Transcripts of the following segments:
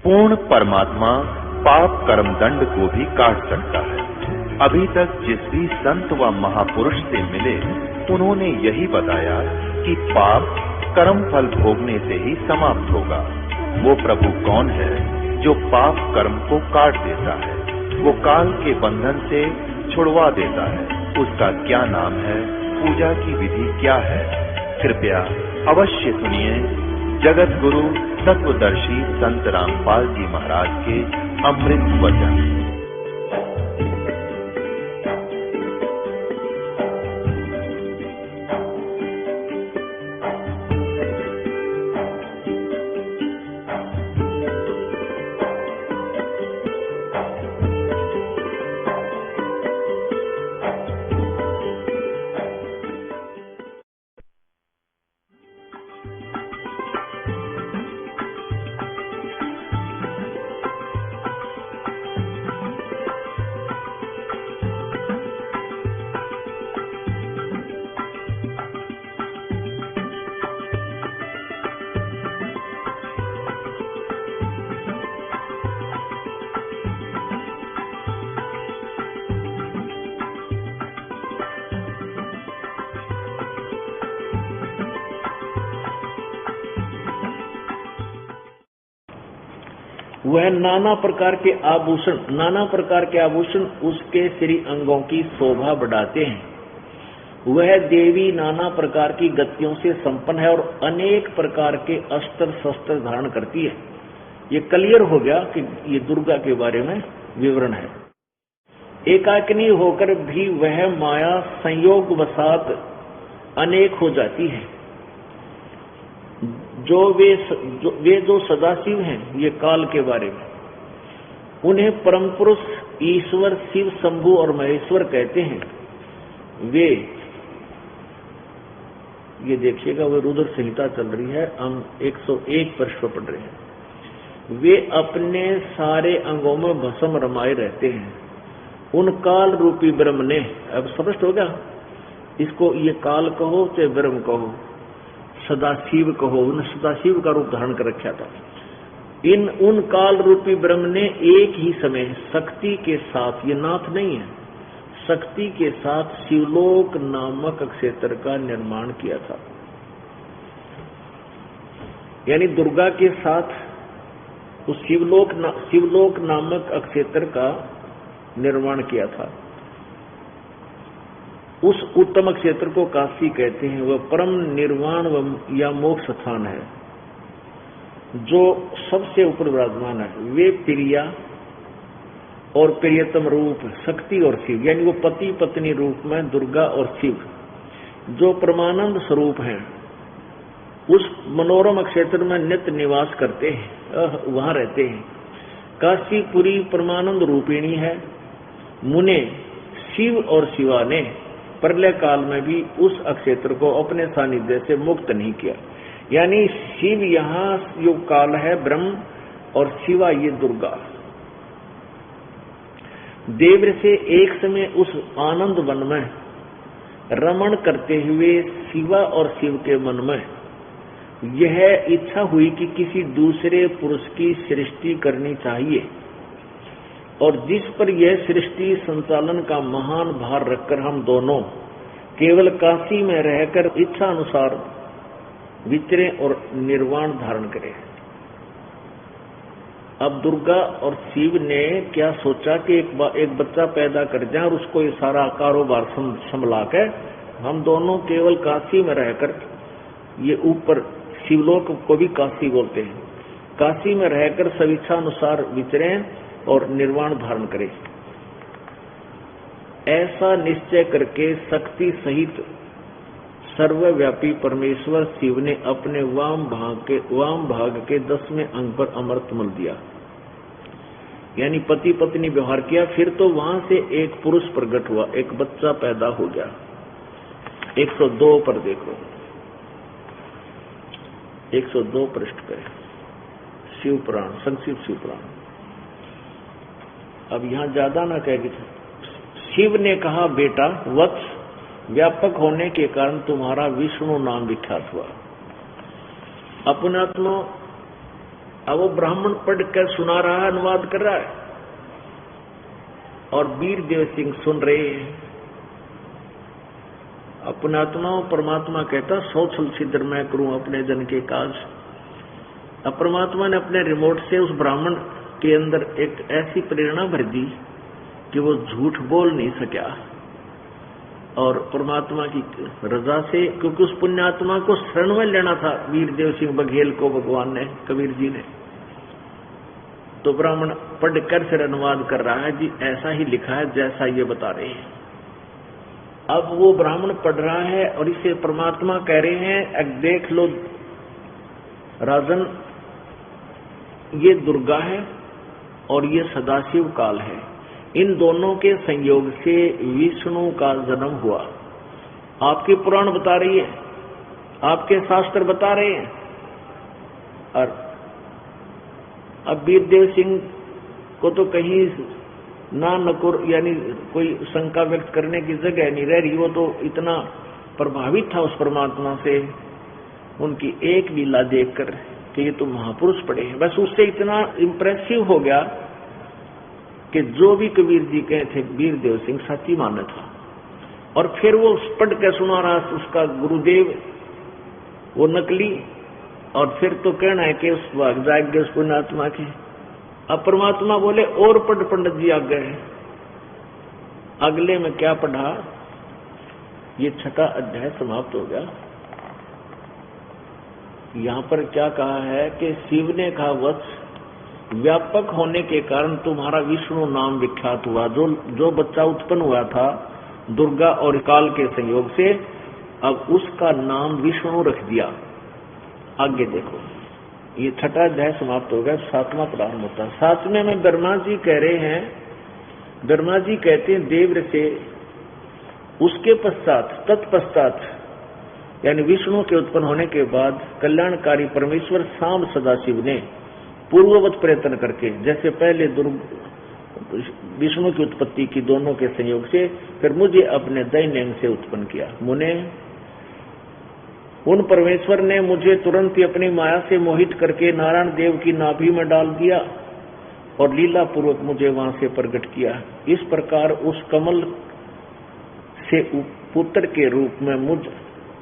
पूर्ण परमात्मा पाप कर्म दंड को भी काट सकता है। अभी तक जिस भी संत व महापुरुष से मिले उन्होंने यही बताया कि पाप कर्म फल भोगने से ही समाप्त होगा। वो प्रभु कौन है जो पाप कर्म को काट देता है, वो काल के बंधन से छुड़वा देता है, उसका क्या नाम है, पूजा की विधि क्या है? कृपया अवश्य सुनिए जगत गुरु तत्वदर्शी संत रामपाल जी महाराज के अमृत वचन। वह नाना प्रकार के आभूषण उसके श्री अंगों की शोभा बढ़ाते हैं। वह देवी नाना प्रकार की गतियों से संपन्न है और अनेक प्रकार के अस्त्र शस्त्र धारण करती है। ये क्लियर हो गया कि ये दुर्गा के बारे में विवरण है। एकाकिनी होकर भी वह माया संयोग वसात अनेक हो जाती है। वे जो सदाशिव हैं, ये काल के बारे में, उन्हें परम पुरुष ईश्वर शिव शंभु और महेश्वर कहते हैं। वे ये देखिएगा, वो रुद्र संहिता चल रही है, हम 101 पृष्ठ पर पढ़ रहे हैं। वे अपने सारे अंगों में भस्म रमाए रहते हैं। उन काल रूपी ब्रह्म ने, अब स्पष्ट हो गया, इसको ये काल कहो चाहे ब्रह्म कहो, सदाशिव कहो, उन सदाशिव का रूप धारण कर रखा था। उन काल रूपी ब्रह्म ने एक ही समय शक्ति के साथ, ये नाथ नहीं है, शक्ति के साथ शिवलोक नामक क्षेत्र का निर्माण किया था। यानी दुर्गा के साथ उस शिवलोक नामक क्षेत्र का निर्माण किया था। उस उत्तम क्षेत्र को काशी कहते हैं। वह परम निर्वाण या मोक्ष स्थान है जो सबसे ऊपर विराजमान है। वे प्रिया और प्रियतम रूप शक्ति और शिव, यानी वो पति पत्नी रूप में दुर्गा और शिव जो परमानंद स्वरूप हैं, उस मनोरम क्षेत्र में नित्य निवास करते हैं, वहां रहते हैं। काशीपुरी परमानंद रूपिणी है। मुने शिव और शिवा ने प्रलय काल में भी उस क्षेत्र को अपने सानिध्य से मुक्त नहीं किया। यानी शिव यहाँ जो काल है ब्रह्म और शिवा ये दुर्गा, देव से एक समय उस आनंद वन में रमण करते हुए शिवा और शिव के मन में यह इच्छा हुई कि किसी दूसरे पुरुष की सृष्टि करनी चाहिए, और जिस पर यह सृष्टि संचालन का महान भार रखकर हम दोनों केवल काशी में रहकर इच्छा अनुसार विचरे और निर्वाण धारण करें। अब दुर्गा और शिव ने क्या सोचा कि एक बच्चा पैदा कर जाए और उसको ये सारा कारोबार संभला के हम दोनों केवल काशी में रहकर, ये ऊपर शिवलोक को भी काशी बोलते हैं, काशी में रहकर स्वेच्छा अनुसार विचरें और निर्वाण धारण करें। ऐसा निश्चय करके शक्ति सहित सर्वव्यापी परमेश्वर शिव ने अपने वाम भाग के 10वें अंग पर अमृत मल दिया, यानी पति पत्नी व्यवहार किया। फिर तो वहां से एक पुरुष प्रकट हुआ, एक बच्चा पैदा हो गया। 102 पर देखो, 102 पृष्ठ पे शिव पुराण, संक्षिप्त शिव पुराण। अब यहां ज्यादा ना कह, शिव ने कहा, बेटा वत्स, व्यापक होने के कारण तुम्हारा विष्णु नाम विख्यात हुआ। अपनात्मा अब वो ब्राह्मण पढ़ कर सुना रहा है, अनुवाद कर रहा है, और वीरदेव सिंह सुन रहे हैं। अपने आत्मा परमात्मा कहता, सौ छल छिद्र मैं करूं अपने जन के काज। अब परमात्मा ने अपने रिमोट से उस ब्राह्मण के अंदर एक ऐसी प्रेरणा भर दी कि वो झूठ बोल नहीं सका, और परमात्मा की रजा से, क्योंकि उस पुण्यात्मा को शरण में लेना था वीरदेव सिंह बघेल को भगवान ने, कबीर जी ने, तो ब्राह्मण पढ़कर फिर अनुवाद कर रहा है, जी ऐसा ही लिखा है जैसा ये बता रहे हैं। अब वो ब्राह्मण पढ़ रहा है और इसे परमात्मा कह रहे हैं, अब देख लो राजन, ये दुर्गा है और ये सदाशिव काल है, इन दोनों के संयोग से विष्णु का जन्म हुआ। आपकी पुराण बता रही है, आपके शास्त्र बता रहे हैं। और अब वीरदेव सिंह को तो कहीं ना नकुर यानी कोई शंका व्यक्त करने की जगह नहीं रह रही, वो तो इतना प्रभावित था उस परमात्मा से, उनकी एक लीला देखकर कि ये तो महापुरुष पड़े हैं, बस उससे इतना इंप्रेसिव हो गया कि जो भी कबीर जी कहे थे वीरदेव सिंह सच्ची माना था। और फिर वो पढ़ के सुना रहा उसका गुरुदेव, वो नकली, और फिर तो कहना है कि उस भाग जाएंगे उस पुण्यात्मा के। अब परमात्मा बोले और पढ़ पंडित जी आ गए। अगले में क्या पढ़ा, ये छठा अध्याय समाप्त हो गया। यहां पर क्या कहा है कि शिव ने कहा, वत्स व्यापक होने के कारण तुम्हारा विष्णु नाम विख्यात हुआ। जो बच्चा उत्पन्न हुआ था दुर्गा और काल के संयोग से, अब उसका नाम विष्णु रख दिया। आगे देखो, ये छठा अध्याय समाप्त हो गया, सातवां प्रारंभ होता है। सातवें में ब्रह्मा जी कह रहे हैं, ब्रह्मा जी कहते हैं देव से, उसके पश्चात तत्पश्चात यानी विष्णु के उत्पन्न होने के बाद कल्याणकारी परमेश्वर सांब सदाशिव ने पूर्ववत प्रयत्न करके, जैसे पहले विष्णु की उत्पत्ति की दोनों के संयोग से, फिर मुझे अपने दाहिने अंग से उत्पन्न किया। मुने उन परमेश्वर ने मुझे तुरंत ही अपनी माया से मोहित करके नारायण देव की नाभि में डाल दिया और लीला पूर्वक मुझे वहां से प्रकट किया। इस प्रकार उस कमल से पुत्र के रूप में मुझ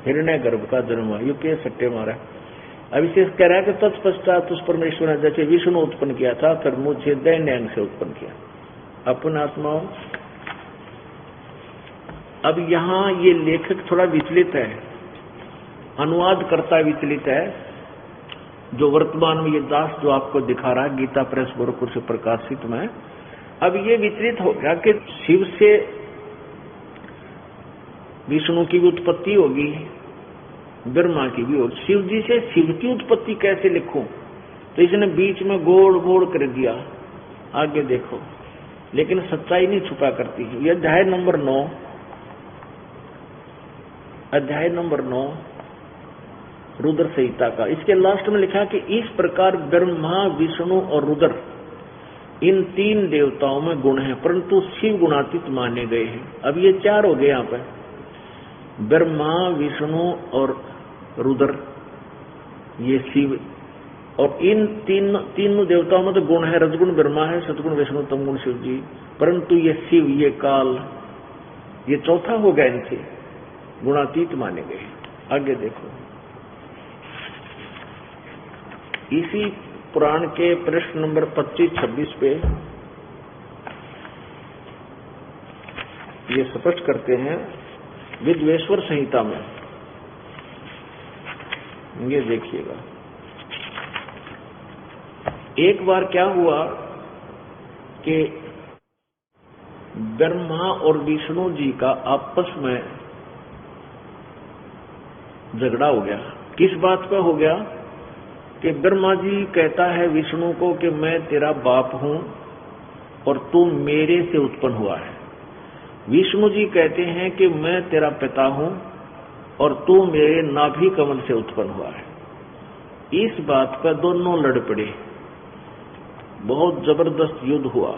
हिरण्य गर्भ का जन्म हुआ। ये के सट्टे मारा। अब इसे कह रहा है कि तत्पश्चात उस परमेश्वर ने जैसे विष्णु उत्पन्न किया था, फिर मुझे दैन्य अंग से उत्पन्न किया। अपन आत्माओं, अब यहाँ ये लेखक थोड़ा विचलित है, अनुवाद करता विचलित है। जो वर्तमान में ये दास जो आपको दिखा रहा है गीता प्रेस गोरखपुर से प्रकाशित में, अब ये विचलित हो गया कि शिव से विष्णु की भी उत्पत्ति होगी, ब्रह्मा की भी होगी, शिव जी से शिव की उत्पत्ति कैसे लिखूं? तो इसने बीच में गोड़ गोड़ कर दिया। आगे देखो, लेकिन सच्चाई नहीं छुपा करती। ये अध्याय नंबर 9, अध्याय नंबर 9 रुद्र संहिता का, इसके लास्ट में लिखा कि इस प्रकार ब्रह्मा विष्णु और रुद्र इन तीन देवताओं में गुण है, परंतु शिव गुणातीत माने गए हैं। अब ये चार हो गए यहाँ पर, ब्रह्मा विष्णु और रुद्र, ये शिव, और इन तीनों देवताओं में तो गुण है, रजगुण ब्रह्मा है, सतगुण विष्णु, तमगुण शिव जी, परंतु ये शिव, ये काल, ये चौथा हो गया, इनसे गुणातीत माने गए। आगे देखो, इसी पुराण के प्रश्न नंबर 25-26 पे ये स्पष्ट करते हैं विद्वेश्वर संहिता में। ये देखिएगा, एक बार क्या हुआ कि ब्रह्मा और विष्णु जी का आपस में झगड़ा हो गया। किस बात पे हो गया कि ब्रह्मा जी कहता है विष्णु को कि मैं तेरा बाप हूं और तू मेरे से उत्पन्न हुआ है। विष्णु जी कहते हैं कि मैं तेरा पिता हूं और तू मेरे नाभि कमल से उत्पन्न हुआ है। इस बात पर दोनों लड़ पड़े, बहुत जबरदस्त युद्ध हुआ।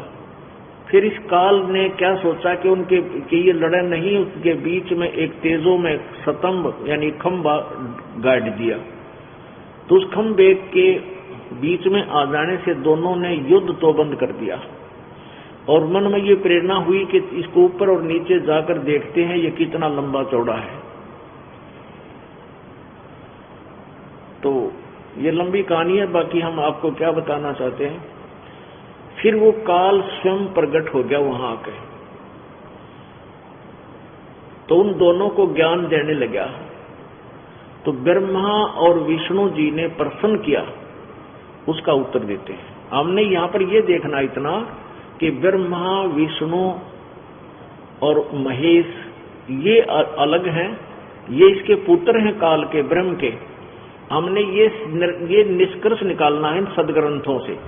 फिर इस काल ने क्या सोचा कि ये लड़ाई नहीं, उसके बीच में एक तेजो में स्तंभ यानी खंभा गाड़ दिया। तो उस खंभे के बीच में आ जाने से दोनों ने युद्ध तो बंद कर दिया और मन में ये प्रेरणा हुई कि इसको ऊपर और नीचे जाकर देखते हैं ये कितना लंबा चौड़ा है। तो ये लंबी कहानी है, बाकी हम आपको क्या बताना चाहते हैं। फिर वो काल स्वयं प्रकट हो गया वहां आके, तो उन दोनों को ज्ञान देने लगा। तो ब्रह्मा और विष्णु जी ने प्रश्न किया, उसका उत्तर देते हैं। हमने यहां पर यह देखना इतना कि ब्रह्मा विष्णु और महेश ये अलग हैं, ये इसके पुत्र हैं काल के, ब्रह्म के। हमने ये निष्कर्ष निकालना है इन सदग्रंथों से,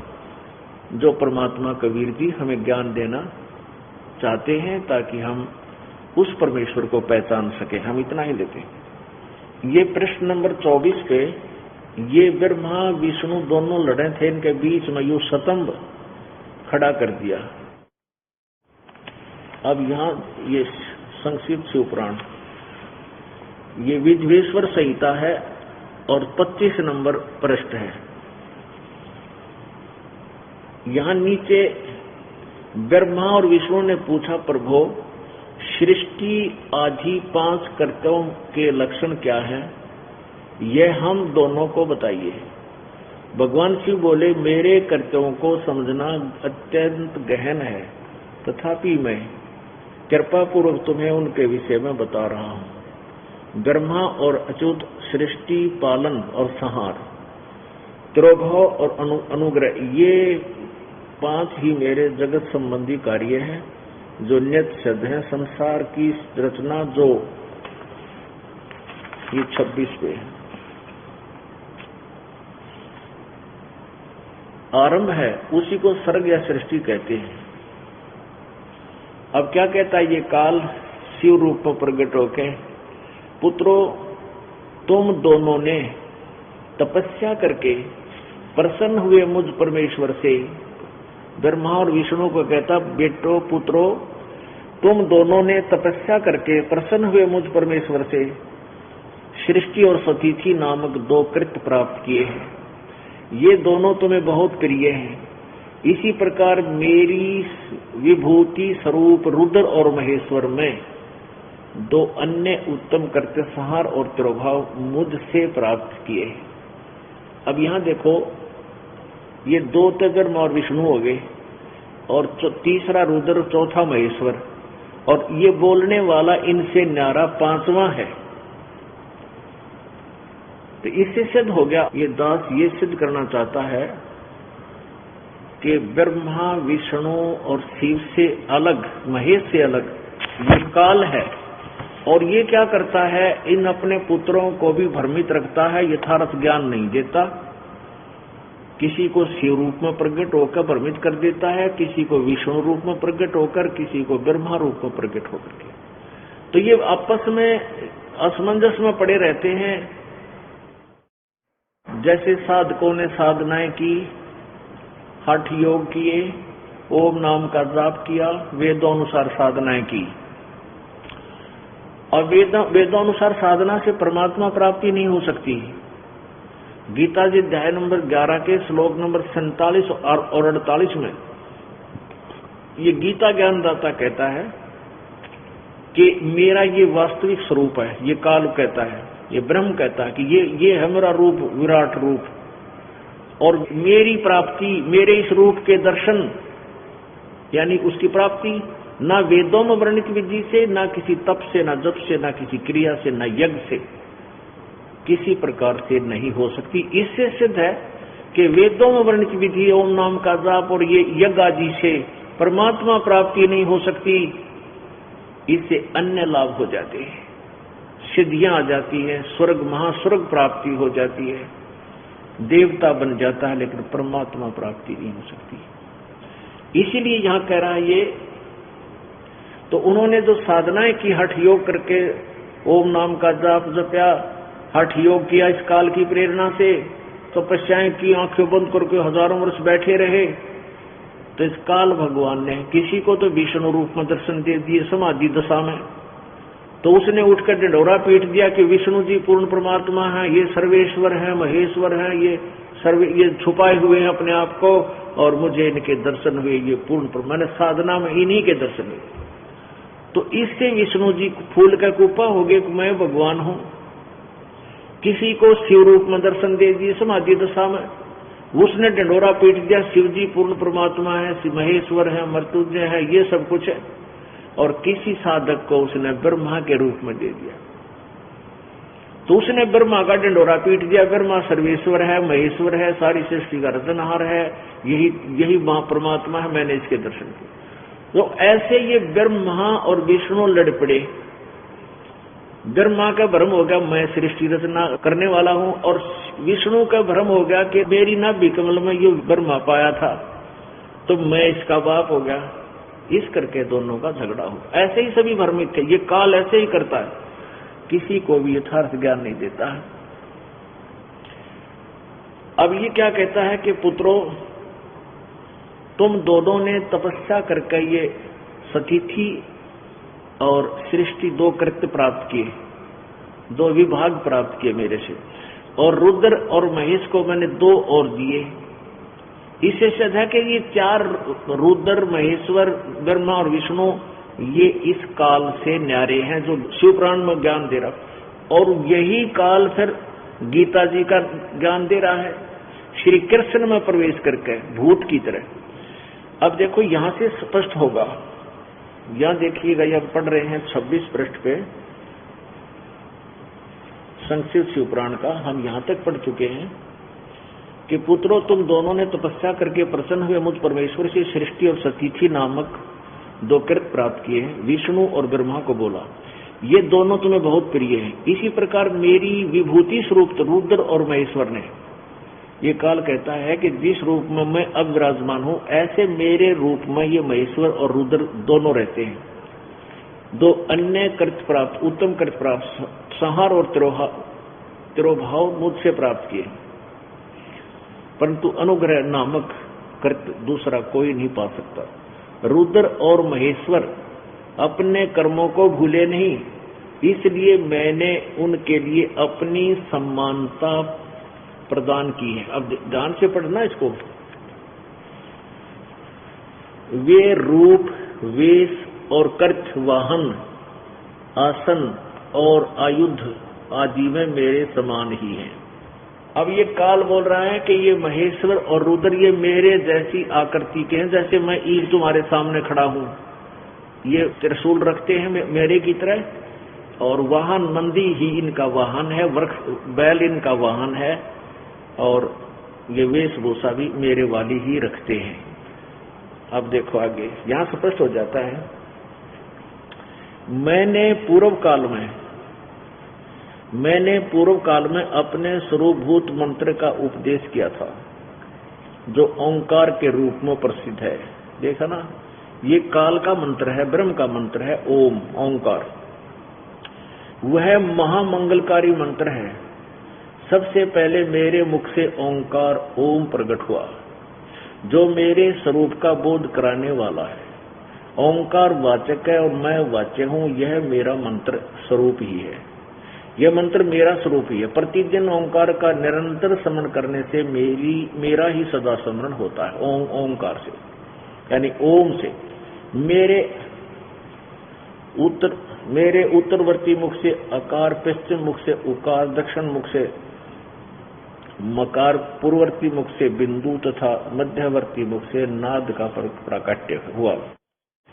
जो परमात्मा कबीर जी हमें ज्ञान देना चाहते हैं, ताकि हम उस परमेश्वर को पहचान सके। हम इतना ही लेते हैं। ये प्रश्न नंबर 24 पे ये ब्रह्मा विष्णु दोनों लड़े थे, इनके बीच में यू स्तंभ खड़ा कर दिया। अब यहां ये संक्षिप्त शिवपुराण, ये विद्वेश्वर संहिता है और 25 नंबर पृष्ठ है। यहां नीचे ब्रह्मा और विष्णु ने पूछा, प्रभु सृष्टि आदि 5 कर्तव्यों के लक्षण क्या है, यह हम दोनों को बताइए। भगवान शिव बोले, मेरे कर्तव्यों को समझना अत्यंत गहन है, तथापि मैं कृपा पूर्वक तुम्हें उनके विषय में बता रहा हूं। ब्रह्मा और अच्युत सृष्टि, पालन और संहार, तिरोभाव और अनुग्रह, ये 5 ही मेरे जगत संबंधी कार्य हैं जो नित्य सिद्ध है। संसार की रचना जो ये 26 पे है, आरंभ है, उसी को सर्ग या सृष्टि कहते हैं। अब क्या कहता है ये काल शिव रूप में प्रकट होके, पुत्रों तुम दोनों ने तपस्या करके प्रसन्न हुए मुझ परमेश्वर से। ब्रह्मा और विष्णु को कहता, बेटो पुत्रों तुम दोनों ने तपस्या करके प्रसन्न हुए मुझ परमेश्वर से सृष्टि और सतीथि नामक 2 कृत्य प्राप्त किए हैं। ये दोनों तुम्हें बहुत प्रिय हैं। इसी प्रकार मेरी विभूति स्वरूप रुद्र और महेश्वर में 2 अन्य उत्तम कृत्य संहार और तिरोभाव मुझसे प्राप्त किए हैं। अब यहां देखो, ये 2 तो ब्रह्मा और विष्णु हो गए, और तीसरा रुद्र, चौथा महेश्वर, और ये बोलने वाला इनसे न्यारा 5वां है। तो इससे सिद्ध हो गया, ये दास ये सिद्ध करना चाहता है कि ब्रह्मा विष्णु और शिव से अलग, महेश से अलग ये काल है। और ये क्या करता है, इन अपने पुत्रों को भी भ्रमित रखता है, यथार्थ ज्ञान नहीं देता। किसी को शिव रूप में प्रकट होकर भ्रमित कर देता है, किसी को विष्णु रूप में प्रकट होकर, किसी को ब्रह्मा रूप में प्रकट होकर के। तो ये आपस में असमंजस में पड़े रहते हैं। जैसे साधकों ने साधनाएं की, हठ योग किए, ओम नाम का जाप किया, वेदोनुसार साधनाएं की, और वेदोनुसार साधना से परमात्मा प्राप्ति नहीं हो सकती। गीता जी अध्याय नंबर 11 के श्लोक नंबर 47 और 48 में ये गीता ज्ञानदाता कहता है कि मेरा ये वास्तविक स्वरूप है। ये काल कहता है, ये ब्रह्म कहता है कि ये है मेरा रूप, विराट रूप, और मेरी प्राप्ति, मेरे इस रूप के दर्शन यानी उसकी प्राप्ति ना वेदों में वर्णित विधि से, ना किसी तप से, ना जप से, ना किसी क्रिया से, ना यज्ञ से, किसी प्रकार से नहीं हो सकती। इससे सिद्ध है कि वेदों में वर्णित विधि, ओम नाम का जाप और ये यज्ञ आदि से परमात्मा प्राप्ति नहीं हो सकती। इससे अन्य लाभ हो जाते हैं, सिद्धियां आ जाती है, स्वर्ग महास्वर्ग प्राप्ति हो जाती है, देवता बन जाता है, लेकिन परमात्मा प्राप्ति नहीं हो सकती। इसीलिए यहां कह रहा है ये, तो उन्होंने जो साधनाएं की, हठ योग करके ओम नाम का जाप जपया, हठ योग किया इस काल की प्रेरणा से, तपस्याएं की, आंखें बंद करके हजारों वर्ष बैठे रहे, तो इस काल भगवान ने किसी को तो विष्णु रूप में दर्शन दे दिए समाधि दशा में, तो उसने उठकर ढिंढोरा पीट दिया कि विष्णु जी पूर्ण परमात्मा है, ये सर्वेश्वर है, महेश्वर है, ये सर्वे ये छुपाए हुए हैं अपने आप को, और मुझे इनके दर्शन हुए, ये पूर्ण मैंने साधना में इन्हीं के दर्शन हुए। तो इससे विष्णु जी फूल का कुपा हो गए कि मैं भगवान हूं। किसी को शिव रूप में दर्शन दे दिए समाधि दशा में, उसने ढंडोरा पीट दिया, शिव जी पूर्ण परमात्मा है, शिव महेश्वर है, मृत्युंजय है, ये सब कुछ है। और किसी साधक को उसने ब्रह्मा के रूप में दे दिया, तो उसने ब्रह्मा का ढंडोरा पीट दिया। ब्रह्मा सर्वेश्वर है, महेश्वर है, सारी सृष्टि का रचनहार है, यही परमात्मा है, मैंने इसके दर्शन किए। तो ऐसे ये ब्रह्मा और विष्णु लड़ पड़े। ब्रह्मा का भ्रम हो गया मैं सृष्टि रचना करने वाला हूं, और विष्णु का भ्रम हो गया कि मेरी नाभि कमल में ये ब्रह्मा पाया था, तो मैं इसका बाप हो गया। इस करके दोनों का झगड़ा हो। ऐसे ही सभी भ्रमित थे। ये काल ऐसे ही करता है, किसी को भी यथार्थ ज्ञान नहीं देता है। अब ये क्या कहता है कि पुत्रों, तुम दोनों ने तपस्या करके ये सतिथि और सृष्टि दो कृत्य प्राप्त किए, दो विभाग प्राप्त किए मेरे से, और रुद्र और महेश को मैंने दो और दिए। इससे सिद्ध है कि ये चार रुद्र, महेश्वर, ब्रह्मा और विष्णु ये इस काल से न्यारे हैं जो शिव पुराण में ज्ञान दे रहा। और यही काल फिर गीता जी का ज्ञान दे रहा है श्री कृष्ण में प्रवेश करके भूत की तरह। अब देखो यहां से स्पष्ट होगा, यहां देखिएगा, यह पढ़ रहे हैं 26 पृष्ठ पे संक्षिप्त शिव पुराण का। हम यहां तक पढ़ चुके हैं कि पुत्रों, तुम दोनों ने तपस्या करके प्रसन्न हुए मुझ परमेश्वर से सृष्टि और सतिथि नामक दो कृत्य प्राप्त किए हैं। विष्णु और ब्रह्मा को बोला, ये दोनों तुम्हें बहुत प्रिय हैं। इसी प्रकार मेरी विभूति स्वरूप रुद्र और महेश्वर ने, ये काल कहता है कि जिस रूप में मैं अब विराजमान हूं, ऐसे मेरे रूप में ये महेश्वर और रुद्र दोनों रहते हैं। दो अन्य कृत्य प्राप्त, उत्तम कृत्य प्राप्त, संहार और तिरोभाव मुझसे प्राप्त किए, परंतु अनुग्रह नामक कृत्य दूसरा कोई नहीं पा सकता। रुद्र और महेश्वर अपने कर्मों को भूले नहीं, इसलिए मैंने उनके लिए अपनी समानता प्रदान की है। अब ध्यान से पढ़ना इसको। वे रूप, वेश और कृत्य, वाहन, आसन और आयुध आदि में मेरे समान ही हैं। अब ये काल बोल रहा है कि ये महेश्वर और रुद्र ये मेरे जैसी आकृति के हैं, जैसे मैं ईद तुम्हारे सामने खड़ा हूं, ये त्रिशूल रखते हैं मेरे की तरह, और वाहन नंदी ही इनका वाहन है, वृक्ष बैल इनका वाहन है, और ये वेशभूषा भी मेरे वाली ही रखते हैं। अब देखो आगे, यहां स्पष्ट हो जाता है, मैंने पूर्व काल में अपने स्वरूपभूत मंत्र का उपदेश किया था, जो ओंकार के रूप में प्रसिद्ध है। देखा ना, ये काल का मंत्र है, ब्रह्म का मंत्र है, ओम, ओंकार। वह महामंगलकारी मंत्र है। सबसे पहले मेरे मुख से ओंकार ओम प्रकट हुआ, जो मेरे स्वरूप का बोध कराने वाला है। ओंकार वाचक है और मैं वाच्य हूं, यह मेरा मंत्र स्वरूप ही है। यह मंत्र मेरा स्वरूप ही है। प्रतिदिन ओंकार का निरंतर स्मरण करने से मेरा ही सदा स्मरण होता है। ओंकार से, यानी ओम से। मेरे उत्तरवर्ती मुख से अकार, पश्चिम मुख से उकार, दक्षिण मुख से मकार, पूर्ववर्ती मुख से बिंदु तथा मध्यवर्ती मुख से नाद का प्राकट्य हुआ।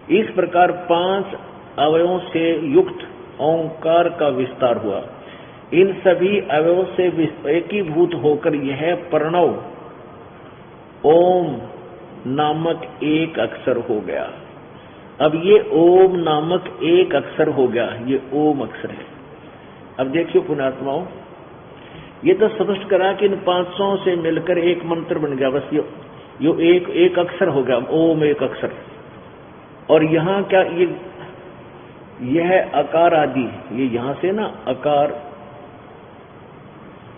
इस प्रकार 5 अवयवों से युक्त ओंकार का विस्तार हुआ। इन सभी अवयवों से एकीभूत होकर यह प्रणव ओम नामक एक अक्षर हो गया। अब ये ओम नामक एक अक्षर हो गया, ये ओम अक्षर है। अब देखिए पुण्यात्माओं, ये तो स्पष्ट करा कि इन 500 से मिलकर एक मंत्र बन गया, बस ये एक अक्षर हो गया, ओम एक अक्षर। और यहाँ क्या यह अकार आदि, ये यहां से ना अकार,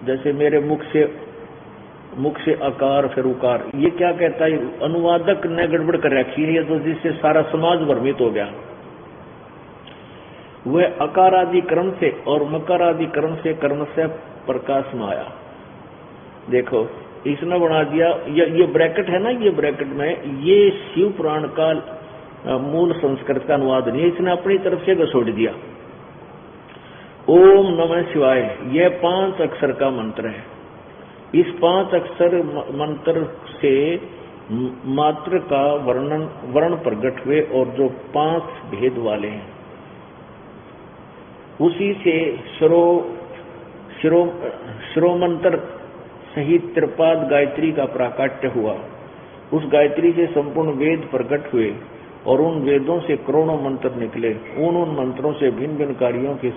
जैसे मेरे मुख से अकार फिर उकार, ये क्या कहता है, अनुवादक ने गड़बड़ कर रखी है, ये तो जिससे सारा समाज भ्रमित हो गया। वह अकार आदि क्रम से और मकार आदि क्रम से कर्म से प्रकाश में आया। देखो इसने बना दिया, ये ब्रैकेट है ना, ये ब्रैकेट में ये शिव पुराण का मूल संस्कृत का अनुवाद नहीं है, इसने अपनी तरफ से घसोड़ दिया। ओम नमः शिवाय यह 5 अक्षर का मंत्र है। इस 5 अक्षर मंत्र से मात्र का वर्ण प्रकट हुए और जो 5 भेद वाले हैं उसी से शिरोमंत्र सहित त्रिपाद गायत्री का प्राकट्य हुआ। उस गायत्री से संपूर्ण वेद प्रकट हुए और उन वेदों से करोड़ों मंत्र निकले। उन मंत्रों से भिन्न भिन्न कार्यों की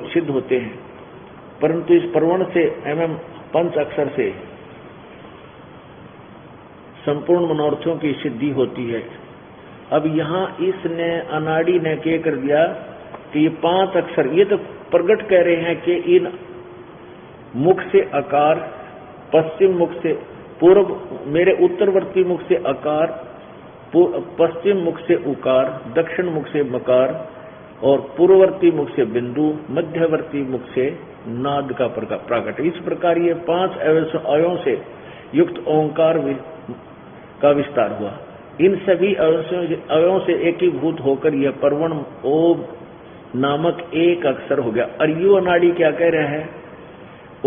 सिद्ध होते हैं, परंतु इस परवण से एवं 5 अक्षर से संपूर्ण मनोरथों की सिद्धि होती है। अब यहाँ इसने अनाड़ी ने क्या कर दिया कि ये 5 अक्षर, ये तो प्रकट कह रहे हैं कि इन मुख से अकार, पश्चिम मुख से पूर्व, मेरे उत्तरवर्ती मुख से अकार, पश्चिम मुख से उकार, दक्षिण मुख से मकार और पूर्ववर्ती मुख से बिंदु, मध्यवर्ती मुख से नाद का प्रकट। इस प्रकार ये 5 अवयवों से युक्त ओंकार का विस्तार हुआ। इन सभी अवयवों से एकीभूत होकर यह परवण ओम नामक एक अक्षर हो गया। और यू अनाड़ी क्या कह रहा है?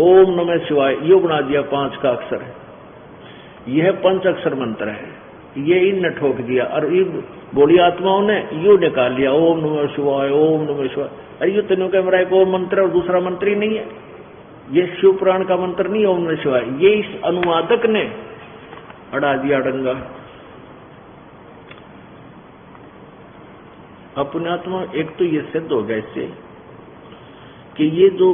ओम नमः शिवाय यू बना दिया 5 का अक्षर। यह 5 अक्षर मंत्र है, ये इन ठोक दिया और इन बोली आत्माओं ने यू निकाल लिया ओम नमः शिवाय, ओम नमः शिवाय। अरे यू तीनों का मेरा एक ओम मंत्र और दूसरा मंत्र ही नहीं है, ये शिव पुराण का मंत्र नहीं ओम नमः शिवाय। ये इस अनुवादक ने अड़ा दिया डंगा। अपनात्मा एक तो ये सिद्ध हो गया इससे कि ये जो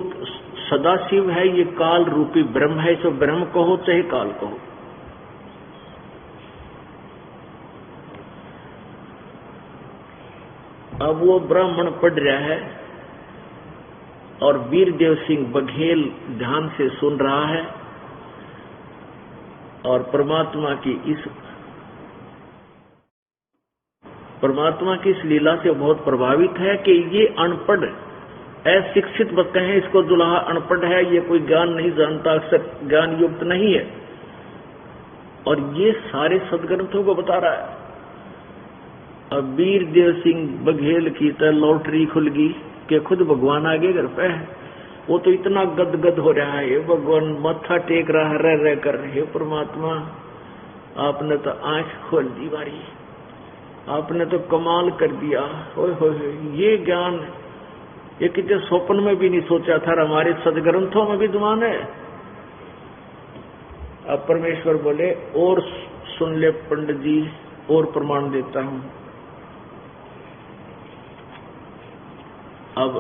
सदाशिव है ये काल रूपी ब्रह्म है, इसे ब्रह्म कहो चाहे काल कहो। अब वो ब्राह्मण पढ़ रहा है और वीरदेव सिंह बघेल ध्यान से सुन रहा है और परमात्मा की इस लीला से बहुत प्रभावित है कि ये अनपढ़ अशिक्षित बच्चे हैं, इसको दुल्हा अनपढ़ है, ये कोई ज्ञान नहीं जानता, अक्सर ज्ञान युक्त नहीं है और ये सारे सदग्रंथों को बता रहा है। अब वीरदेव सिंह बघेल की तो लॉटरी खुल गई कि खुद भगवान आगे घर पे है। वो तो इतना गदगद हो रहा है, भगवान मत्था टेक रहा है रह कर, हे परमात्मा आपने तो आंख खोल दी बारी, आपने तो कमाल कर दिया। होय होय ये ज्ञान ये कितने स्वप्न में भी नहीं सोचा था, हमारे सदग्रंथों में विद्वान है। अब परमेश्वर बोले और सुन ले पंडित जी, और प्रमाण देता हूं। अब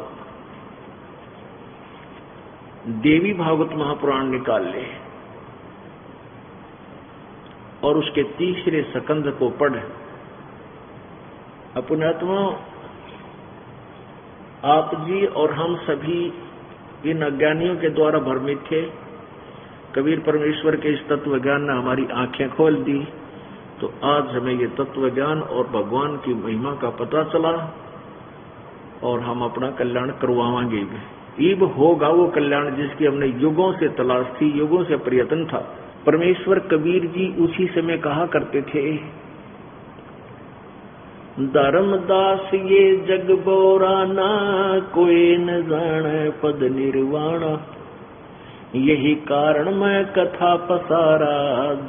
देवी भागवत महापुराण निकाल ले और उसके 3रे स्कंध को पढ़। अपनात्मा आप जी और हम सभी इन अज्ञानियों के द्वारा भ्रमित थे। कबीर परमेश्वर के इस तत्व ज्ञान ने हमारी आंखें खोल दी, तो आज हमें ये तत्व ज्ञान और भगवान की महिमा का पता चला और हम अपना कल्याण करवाएंगे। ईब होगा वो कल्याण जिसकी हमने युगों से तलाश थी, युगों से प्रयत्न था। परमेश्वर कबीर जी उसी समय कहा करते थे, धर्मदास ये जग बोराना, कोई न जाने पद निर्वाणा। यही कारण मैं कथा पसारा,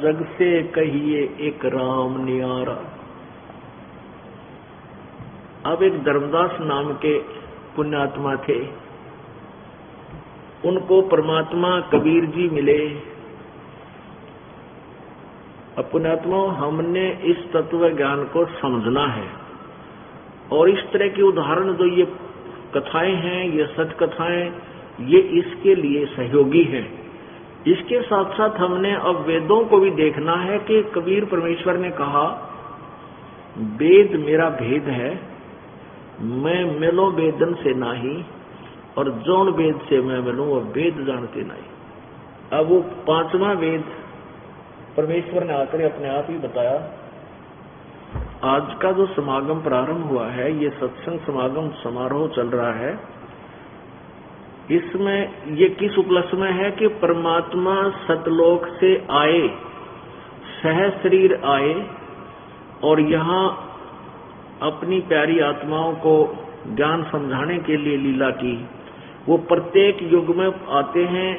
जग से कहिए एक राम नियारा। अब एक धर्मदास नाम के पुण्यात्मा थे, उनको परमात्मा कबीर जी मिले। अब पुण्यात्मा हमने इस तत्व ज्ञान को समझना है और इस तरह के उदाहरण जो ये कथाएं हैं, ये सच कथाएं, ये इसके लिए सहयोगी हैं। इसके साथ साथ हमने अब वेदों को भी देखना है कि कबीर परमेश्वर ने कहा वेद मेरा भेद है, मैं मिलो वेदन से नाही, और जौन वेद से मैं मिलूं वह वेद जानते नहीं। अब वो 5वां वेद परमेश्वर ने आकर अपने आप ही बताया। आज का जो समागम प्रारंभ हुआ है, ये सत्संग समागम समारोह चल रहा है, इसमें ये किस उपलक्ष्य में है कि परमात्मा सतलोक से आए, सह शरीर आए और यहाँ अपनी प्यारी आत्माओं को ज्ञान समझाने के लिए लीला की। वो प्रत्येक युग में आते हैं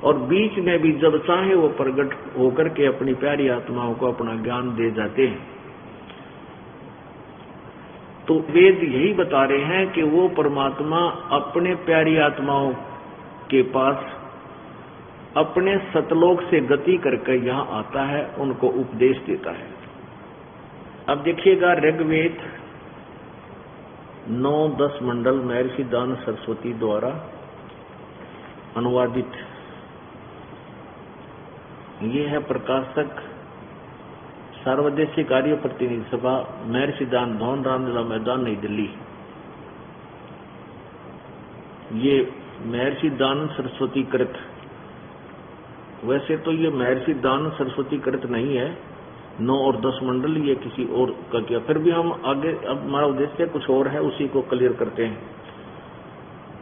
और बीच में भी जब चाहे वो प्रकट होकर के अपनी प्यारी आत्माओं को अपना ज्ञान दे जाते हैं। तो वेद यही बता रहे हैं कि वो परमात्मा अपने प्यारी आत्माओं के पास अपने सतलोक से गति करके यहाँ आता है, उनको उपदेश देता है। अब देखिएगा ऋग्वेद 9-10 मंडल महर्षि दान सरस्वती द्वारा अनुवादित। ये है प्रकाशक सार्वदेशिक कार्य प्रतिनिधि सभा, महर्षि दान भवन, रामलीला मैदान, नई दिल्ली। ये महर्षि दान सरस्वती कृत, वैसे तो ये महर्षि दान सरस्वती कृत नहीं है, 9 और 10 मंडल ये किसी और का किया। फिर भी हम आगे, अब हमारा उद्देश्य कुछ और है, उसी को क्लियर करते हैं।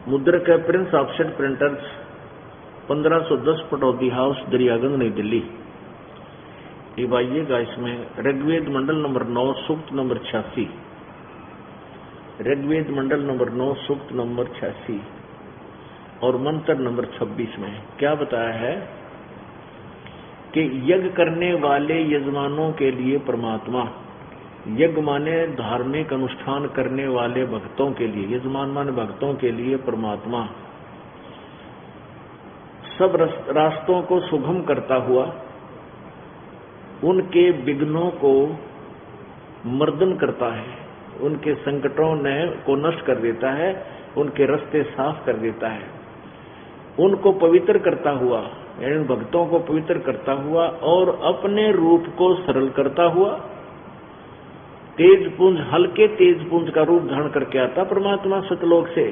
मुद्रक है Prince offset printers, 1510 Pataudi house, Daryaganj, नई दिल्ली। ये आइएगा इसमें ऋग्वेद मंडल नंबर 9 सूक्त नंबर 86, ऋग्वेद मंडल नंबर 9 सूक्त नंबर 86 और मंत्र नंबर 26 में क्या बताया है कि यज्ञ करने वाले यजमानों के लिए परमात्मा, यज्ञ माने धार्मिक अनुष्ठान करने वाले भक्तों के लिए, यजमान माने भक्तों के लिए परमात्मा सब रास्तों को सुगम करता हुआ उनके विघ्नों को मर्दन करता है, उनके संकटों को नष्ट कर देता है, उनके रास्ते साफ कर देता है, उनको पवित्र करता हुआ, यानी भक्तों को पवित्र करता हुआ और अपने रूप को सरल करता हुआ, तेज पुंज, हल्के तेज पुंज का रूप धारण करके आता परमात्मा सतलोक से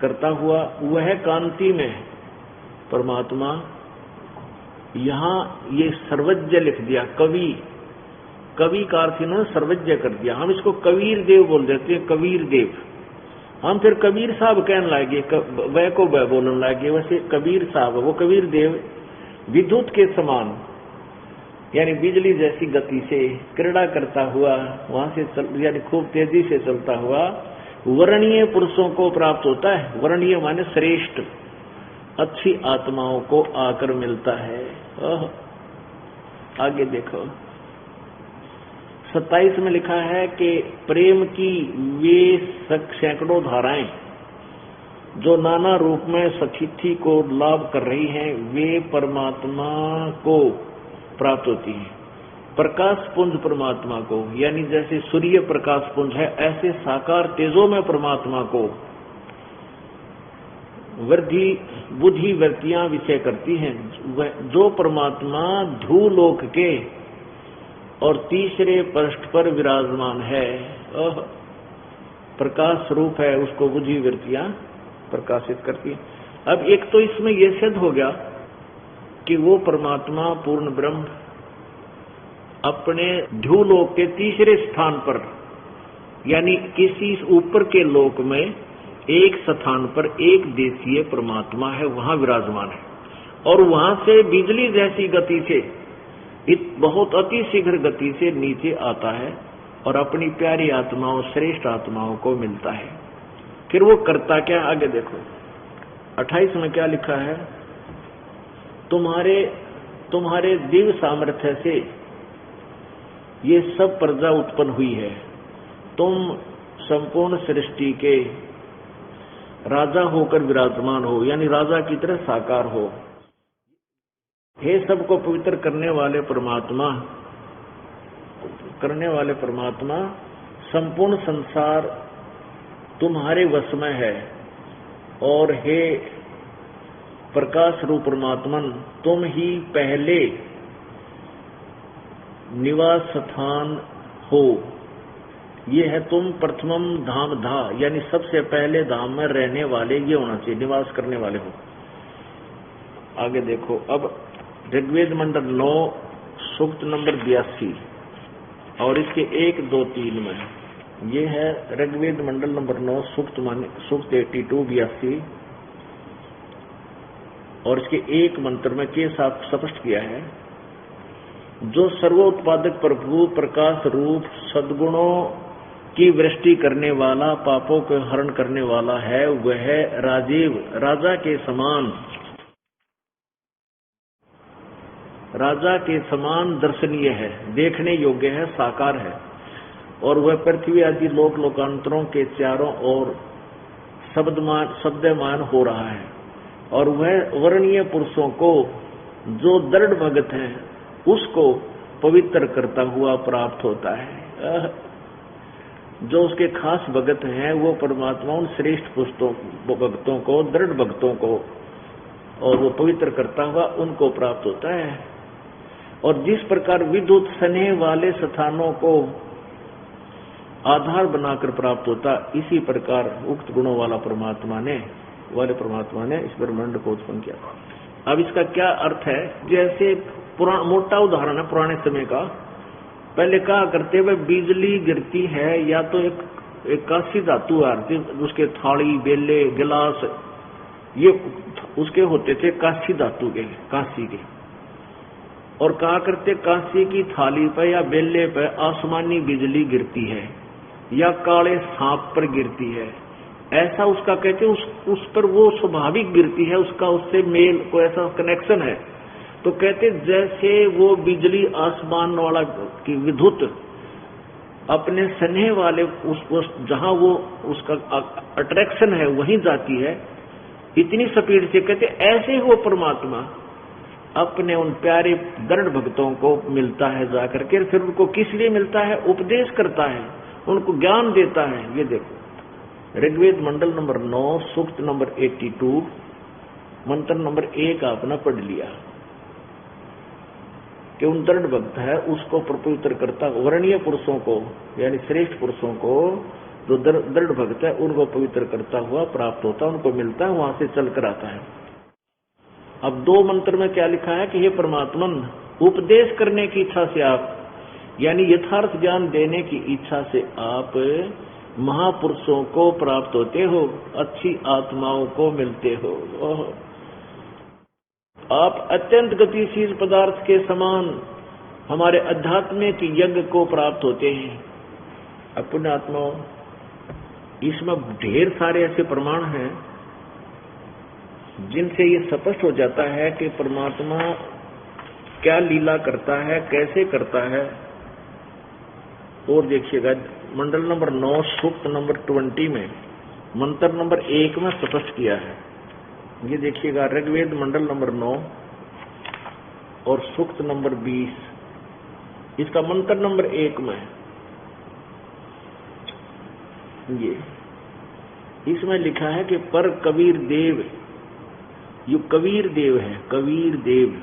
करता हुआ, वह कांति में परमात्मा। यहाँ ये सर्वज्ञ लिख दिया, कवि का अर्थ इन्होंने सर्वज्ञ कर दिया। हम इसको कबीर देव बोल देते हैं, कबीर देव। हम फिर कबीर साहब कहने लगे, वह को वह बोलने लगे, वैसे कबीर साहब, वो कबीर देव विद्युत के समान, यानी बिजली जैसी गति से क्रीड़ा करता हुआ वहां से यानी खूब तेजी से चलता हुआ वर्णीय पुरुषों को प्राप्त होता है। वर्णीय माने श्रेष्ठ, अच्छी आत्माओं को आकर मिलता है। आगे देखो 27 में लिखा है कि प्रेम की वे सैकड़ों धाराएं जो नाना रूप में सतिथि को लाभ कर रही हैं, वे परमात्मा को प्राप्त होती हैं। प्रकाश पुंज परमात्मा को, यानी जैसे सूर्य प्रकाश पुंज है, ऐसे साकार तेजों में परमात्मा को वृद्धि बुद्धि वृत्तियां विषय करती हैं। जो परमात्मा ध्रुवलोक के और तीसरे पृष्ठ पर विराजमान है, प्रकाश रूप है, उसको बुद्धि वृत्तियां प्रकाशित करती हैं। अब एक तो इसमें यह सिद्ध हो गया कि वो परमात्मा पूर्ण ब्रह्म अपने ध्रुवलोक के तीसरे स्थान पर, यानी किसी ऊपर के लोक में एक स्थान पर एक देशीय परमात्मा है, वहां विराजमान है और वहां से बिजली जैसी गति से बहुत अति शीघ्र गति से नीचे आता है और अपनी प्यारी आत्माओं, श्रेष्ठ आत्माओं को मिलता है। फिर वो करता क्या, आगे देखो 28 में क्या लिखा है, तुम्हारे दिव्य सामर्थ्य से ये सब प्रजा उत्पन्न हुई है, तुम संपूर्ण सृष्टि के राजा होकर विराजमान हो, यानी राजा की तरह साकार हो। हे सबको पवित्र करने वाले परमात्मा, संपूर्ण संसार तुम्हारे वश में है और हे प्रकाश रूप परमात्मन, तुम ही पहले निवास स्थान हो। ये है तुम प्रथमम धाम धा, यानी सबसे पहले धाम में रहने वाले ये होना चाहिए, निवास करने वाले हो। आगे देखो अब ऋग्वेद मंडल 9 सूक्त नंबर 82 और इसके 1, 2, 3 में ये है ऋग्वेद मंडल नंबर 9 सूक्त 82-82, और इसके एक मंत्र में के साथ स्पष्ट किया है, जो सर्वोत्पादक प्रभु प्रकाश रूप सद्गुणों की वृष्टि करने वाला, पापों को हरण करने वाला है, वह राजीव राजा के समान दर्शनीय है, देखने योग्य है, साकार है, और वह पृथ्वी आदि लोक लोकांतरों के चारों ओर शब्दमान हो रहा है, और वह वर्णीय पुरुषों को जो दृढ़ भगत हैं उसको पवित्र करता हुआ प्राप्त होता है। जो उसके खास भगत हैं वो परमात्मा उन श्रेष्ठ भक्तों को, दृढ़ भक्तों को, और वो पवित्र करता हुआ उनको प्राप्त होता है। और जिस प्रकार विद्युत स्नेह वाले स्थानों को आधार बनाकर प्राप्त होता, इसी प्रकार उक्त गुणों वाले परमात्मा ने इस ब्रह्मांड को उत्पन्न किया। अब इसका क्या अर्थ है? जैसे मोटा उदाहरण है पुराने समय का। पहले कहा करते हुए बिजली गिरती है या तो एक कांसी धातु आती, उसके थाली, बेले, गिलास, ये उसके होते थे कांसी धातु के, कांसी के। और कहा करते कांसी की थाली पर या बेले पर आसमानी बिजली गिरती है या काले सांप पर गिरती है, ऐसा उसका कहते उस पर वो स्वाभाविक गिरती है, उसका उससे मेल को ऐसा कनेक्शन है। तो कहते जैसे वो बिजली आसमान वाला की विद्युत अपने स्नेह वाले उस जहां वो उसका अट्रैक्शन है वहीं जाती है इतनी स्पीड से, कहते ऐसे ही वो परमात्मा अपने उन प्यारे दृढ़ भक्तों को मिलता है जाकर के। फिर उनको किस लिए मिलता है? उपदेश करता है, उनको ज्ञान देता है। ये देखो ऋग्वेद मंडल नंबर 9 सूक्त नंबर 82 मंत्र नंबर 1 आपने पढ़ लिया कि उन दृढ़ भक्त है उसको पवित्र करता, वर्णीय पुरुषों को यानी श्रेष्ठ पुरुषों को जो दृढ़ भक्त है उनको पवित्र करता हुआ प्राप्त होता, उनको मिलता है, वहां से चलकर आता है। अब 2 मंत्र में क्या लिखा है कि हे परमात्मन, उपदेश करने की इच्छा से आप, यानी यथार्थ ज्ञान देने की इच्छा से आप महापुरुषों को प्राप्त होते हो, अच्छी आत्माओं को मिलते हो। आप अत्यंत गतिशील पदार्थ के समान हमारे आध्यात्मिक यज्ञ को प्राप्त होते हैं। अपने आत्माओं, इसमें ढेर सारे ऐसे प्रमाण हैं जिनसे ये स्पष्ट हो जाता है कि परमात्मा क्या लीला करता है, कैसे करता है। और देखिएगा मंडल नंबर 9 सूक्त नंबर 20 में मंत्र नंबर 1 में स्पष्ट किया है। ये देखिएगा ऋग्वेद मंडल नंबर 9 और सूक्त नंबर 20, इसका मंत्र नंबर 1 में ये इसमें लिखा है कि पर कबीर देव, ये कबीर देव है, कबीर देव,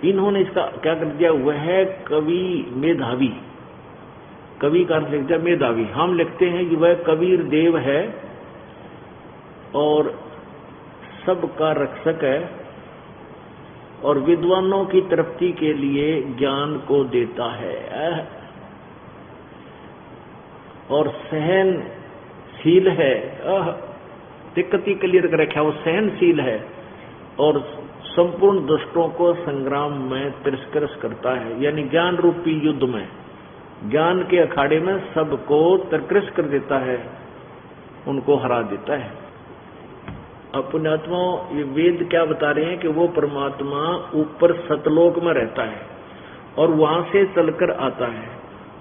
इन्होंने इसका क्या कर दिया? वह कवि मेधावी, कवि का अर्थ लिख दिया मेधावी। हम लिखते हैं कि वह कबीर देव है और सबका रक्षक है और विद्वानों की तृप्ति के लिए ज्ञान को देता है और सहनशील है। दिक्कत ही क्लियर कर रखा है, वो सहनशील है और संपूर्ण दुष्टों को संग्राम में तिरस्कृत करता है, यानी ज्ञान रूपी युद्ध में, ज्ञान के अखाड़े में सबको तिरस्कृत कर देता है, उनको हरा देता है। अपने आत्मा, ये वेद क्या बता रहे हैं कि वो परमात्मा ऊपर सतलोक में रहता है और वहां से चलकर आता है,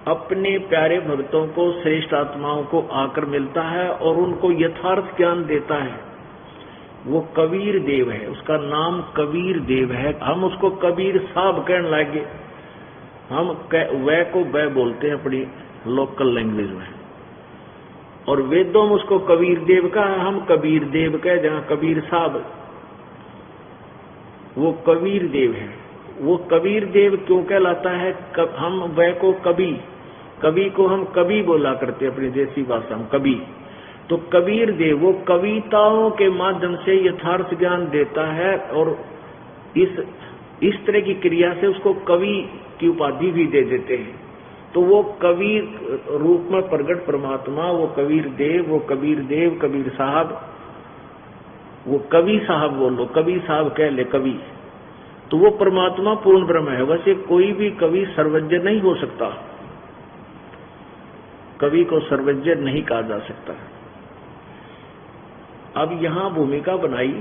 अपने प्यारे भक्तों को, श्रेष्ठ आत्माओं को आकर मिलता है और उनको यथार्थ ज्ञान देता है। वो कबीर देव है, उसका नाम कबीर देव है। हम उसको कबीर साहब कहने लगे, हम वह को वह बोलते हैं अपनी लोकल लैंग्वेज में, और वेदों में उसको कबीर देव का, हम कबीर देव कह, जहां कबीर साहब, वो कबीर देव है। वो कबीर देव क्यों कहलाता है? हम वह को कवि को हम कवि बोला करते अपनी देसी भाषा में, कवि। तो कबीर देव वो कविताओं के माध्यम से यथार्थ ज्ञान देता है और इस तरह की क्रिया से उसको कवि की उपाधि भी दे देते हैं। तो वो कवि रूप में प्रकट परमात्मा, वो कबीर देव, कबीर साहब, वो कवि साहब बोलो, कवि साहब कह ले कवि, तो वो परमात्मा पूर्ण ब्रह्म है। वैसे कोई भी कवि सर्वज्ञ नहीं हो सकता, कवि को सर्वज्ञ नहीं कहा जा सकता। अब यहां भूमिका बनाई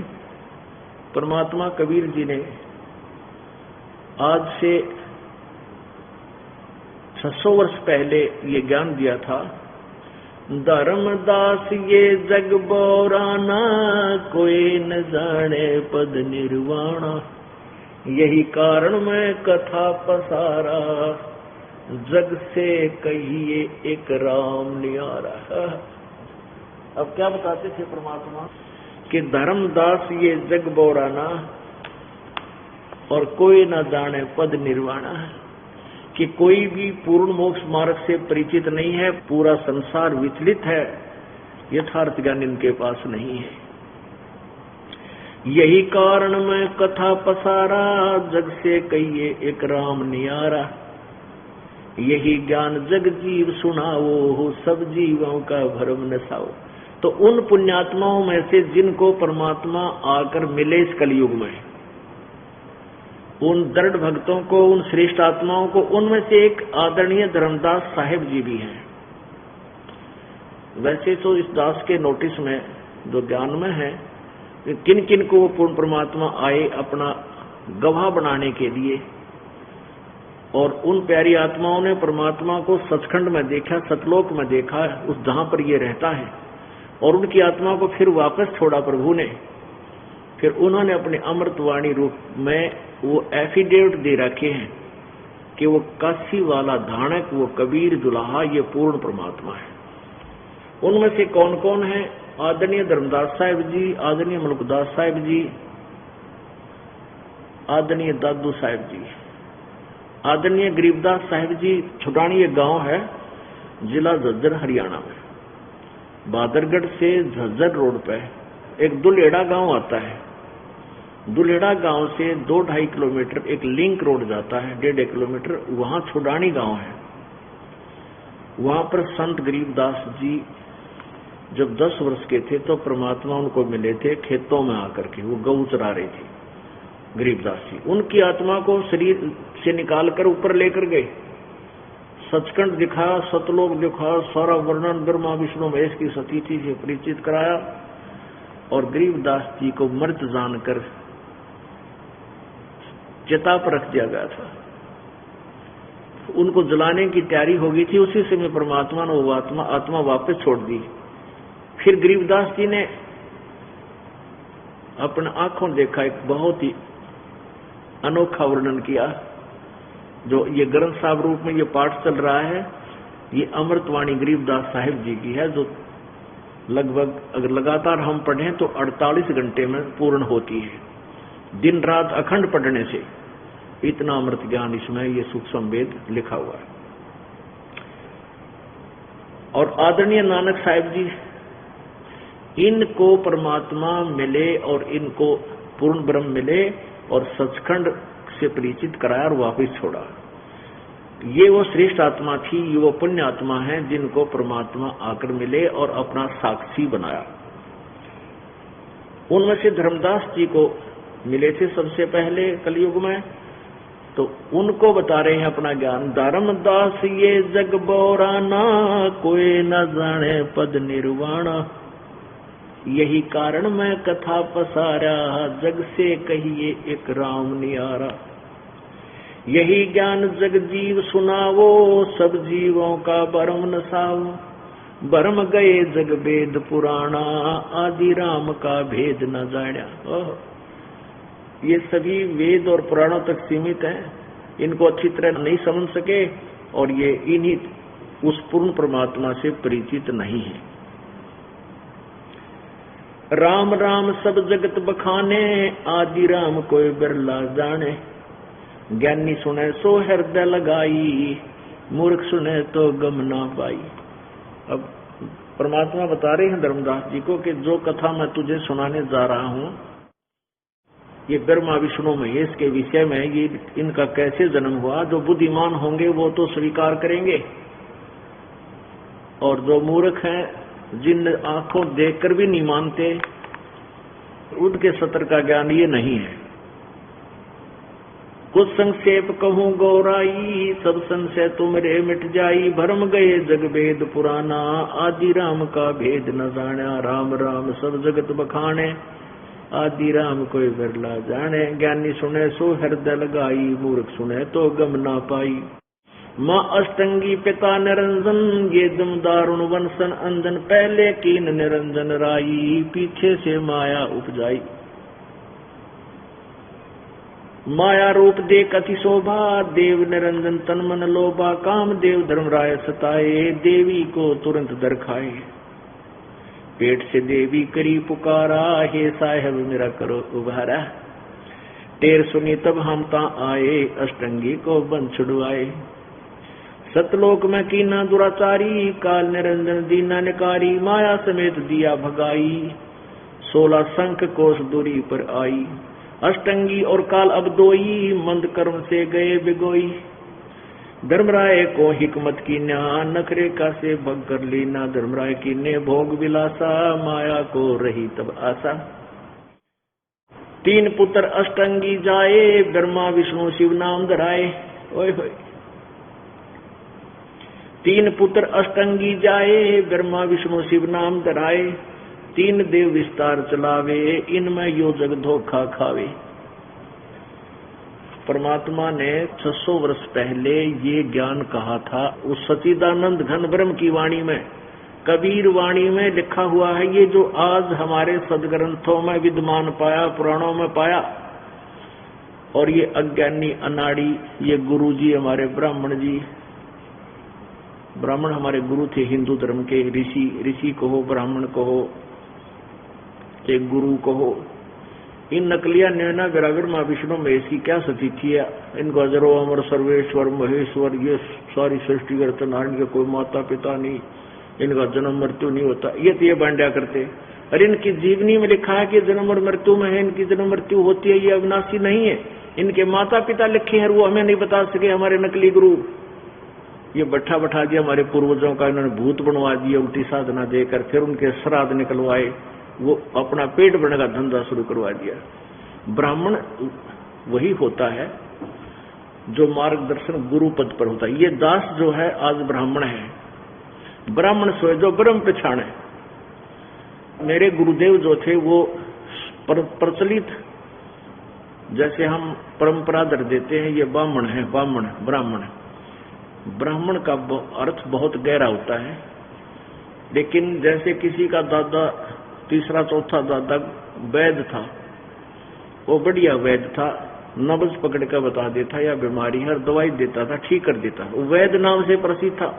परमात्मा कबीर जी ने, आज से 600 वर्ष पहले ये ज्ञान दिया था। धर्मदास ये जग बोराना, कोई न जाने पद निर्वाणा, यही कारण मैं कथा पसारा, जग से कहिए एक राम नियारा। अब क्या बताते थे परमात्मा कि धर्मदास ये जग बोराना और कोई न जाने पद निर्वाणा, कि कोई भी पूर्ण मोक्ष मार्ग से परिचित नहीं है, पूरा संसार विचलित है, यथार्थ ज्ञान इनके पास नहीं है। यही कारण मैं कथा पसारा, जग से कहिए एक राम नियारा, यही ज्ञान जग जीव सुनाओ, सब जीवों का भरम नसाओ। तो उन पुण्यात्माओं में से जिनको परमात्मा आकर मिले इस कलयुग में, उन दृढ़ भक्तों को, उन श्रेष्ठ आत्माओं को, उनमें से एक आदरणीय धर्मदास साहिब जी भी हैं। वैसे तो इस दास के नोटिस में जो ज्ञान में है, किन किन को वो पूर्ण परमात्मा आए अपना गवाह बनाने के लिए, और उन प्यारी आत्माओं ने परमात्मा को सचखंड में देखा, सतलोक में देखा, उस जहां पर ये रहता है, और उनकी आत्मा को फिर वापस छोड़ा प्रभु ने। फिर उन्होंने अपने अमृतवाणी रूप में वो एफिडेविट दे रखे हैं कि वो काशी वाला धानक, वो कबीर दुल्हा, ये पूर्ण परमात्मा है। उनमें से कौन कौन है? आदरणीय धर्मदास साहिब जी, आदरणीय मलकदास साहिब जी, आदरणीय दादू साहिब जी, आदरणीय गरीबदास साहिब जी। छुटानी एक गांव है, जिला झज्जर हरियाणा में। बादरगढ़ से झज्जर रोड पे एक दुल्हेड़ा गांव आता है। दुल्हेड़ा गांव से 2-2.5 किलोमीटर एक लिंक रोड जाता है, 1.5 किलोमीटर, वहां छुडानी गांव है। वहां पर संत गरीबदास जी जब 10 वर्ष के थे तो परमात्मा उनको मिले थे खेतों में आकर के, वो गऊ चरा रहे थे गरीबदास जी। उनकी आत्मा को शरीर से निकालकर ऊपर लेकर गए, सचखंड दिखाया, सतलोक दिखाया, सारा वर्णन ब्रह्मा विष्णु महेश की सतीथि से परिचित कराया, और गरीबदास जी को मृत जानकर चिता पर रख दिया गया था। उनको जलाने की तैयारी हो गई थी। उसी समय परमात्मा ने वो आत्मा वापस छोड़ दी। फिर गरीबदास जी ने अपने आंखों देखा, एक बहुत ही अनोखा वर्णन किया। जो ये ग्रंथ साहब रूप में ये पाठ चल रहा है, ये अमृतवाणी गरीबदास साहिब जी की है, जो लगभग अगर लगातार हम पढ़ें तो 48 घंटे में पूर्ण होती है, दिन रात अखंड पढ़ने से। इतना अमृत ज्ञान इसमें ये सूक्ष्म वेद लिखा हुआ है। और आदरणीय नानक साहिब जी, इनको परमात्मा मिले और इनको पूर्ण ब्रह्म मिले और सचखंड से परिचित कराया और वापस छोड़ा। ये वो श्रेष्ठ आत्मा थी, ये वो पुण्य आत्मा है जिनको परमात्मा आकर मिले और अपना साक्षी बनाया। उनमें से धर्मदास जी को मिले थे सबसे पहले कलयुग में, तो उनको बता रहे हैं अपना ज्ञान। धर्मदास ये जग बोराना, कोई न जाने पद निर्वाणा, यही कारण मैं कथा पसारा, जग से कहिए एक राम नियारा। यही ज्ञान जग जीव सुनावो, सब जीवों का भरम नसाओ। भरम गए जग वेद पुराना, आदि राम का भेद न जाना। ये सभी वेद और पुराणों तक सीमित हैं, इनको अच्छी तरह नहीं समझ सके, और ये इन्हीं उस पूर्ण परमात्मा से परिचित नहीं है। राम राम सब जगत बखाने, आदि राम कोई बिरला जाने। ज्ञानी सुने सो हृदय लगाई, मूर्ख सुने तो गम ना पाई। अब परमात्मा बता रहे हैं धर्मदास जी को कि जो कथा मैं तुझे सुनाने जा रहा हूं, ये ब्रह्मा विष्णु महेश के विषय में ये इनका कैसे जन्म हुआ। जो बुद्धिमान होंगे वो तो स्वीकार करेंगे, और जो मूर्ख हैं, जिन आंखों देखकर भी नहीं मानते, उनके सत्र का ज्ञान ये नहीं है। कुछ संक्षेप कहूँ गौराई, सब संशय तुमरे मिट जाई। भरम गए जग भेद पुराना, आदि राम का भेद न जाना। राम राम सब जगत बखाने, आदि राम कोई बिरला जाने। ज्ञानी सुने सो हृदय लगाई, मूर्ख सुने तो गम ना पाई। माँ अष्टंगी पिता निरंजन, ये दम दारुण वंशन अंजन। पहले कीन निरंजन राई, पीछे से माया उपजाई। माया रूप देख अति शोभा, देव निरंजन तन मन लोभा। काम देव धर्मराय सताए, देवी को तुरंत दरखाए। पेट से देवी करी पुकारा, हे साहेब मेरा करो उबारा। टेर सुनी तब हम ता आए, अष्टंगी को बन छुड़वाए। सतलोक में कीना दुराचारी, काल निरंजन दीना निकारी। माया समेत दिया भगाई, 16 शंख कोस दूरी पर आई। अष्टंगी और काल अब दोई, मंद कर्म से गए बिगोई। धर्मराय को हिकमत की न्या, नखरे का से भग कर लीना। धर्मराय की ने भोग विलासा, माया को रही तब आशा। 3 पुत्र अष्टंगी जाए, ब्रह्मा विष्णु शिव नाम धराए। ओए होए 3 पुत्र अष्टंगी जाए, ब्रह्मा विष्णु शिव नाम धराए। 3 देव विस्तार चलावे, इनमें यो जग धोखा खावे। परमात्मा ने 600 वर्ष पहले ये ज्ञान कहा था उस सच्चिदानंद घन ब्रह्म की वाणी में। कबीर वाणी में लिखा हुआ है, ये जो आज हमारे सदग्रंथों में विद्यमान पाया, पुराणों में पाया। और ये अज्ञानी अनाड़ी, ये गुरु जी हमारे ब्राह्मण जी, ब्राह्मण हमारे गुरु थे हिंदू धर्म के। ऋषि कहो, ब्राह्मण कहो, एक गुरु कहो। इन नकलिया नैना विरागर माँ विष्णु महेश की क्या सती थी। इनको अजरो अमर सर्वेश्वर महेश्वर, ये सारी सृष्टि करते नारायण के कोई माता पिता नहीं, इनका जन्म मृत्यु नहीं होता, ये तो ये बांड्या करते। और इनकी जीवनी में लिखा है कि जन्म और मृत्यु में है, इनकी जन्म मृत्यु होती है, ये अविनाशी नहीं है। इनके माता पिता लिखे हैं, वो हमें नहीं बता सके हमारे नकली गुरु। ये बैठा दिया हमारे पूर्वजों का, इन्होंने भूत बनवा दिया उल्टी साधना देकर, फिर उनके श्राद्ध निकलवाए, वो अपना पेट भरने का धंधा शुरू करवा दिया। ब्राह्मण वही होता है जो मार्गदर्शन गुरु पद पर होता है। ये दास जो है आज ब्राह्मण है, ब्राह्मण सोए जो ब्रह्म पछाणे। मेरे गुरुदेव जो थे वो प्रचलित, जैसे हम परंपरा दर देते हैं, ये ब्राह्मण है, ब्राह्मण। ब्राह्मण का अर्थ बहुत गहरा होता है। लेकिन जैसे किसी का दादा, तीसरा चौथा दादा वैद्य था, वो बढ़िया वैद्य था, नब्ज पकड़ कर बता देता, या बीमारी हर दवाई देता था, ठीक कर देता। वो वैद्य नाम से प्रसिद्ध था,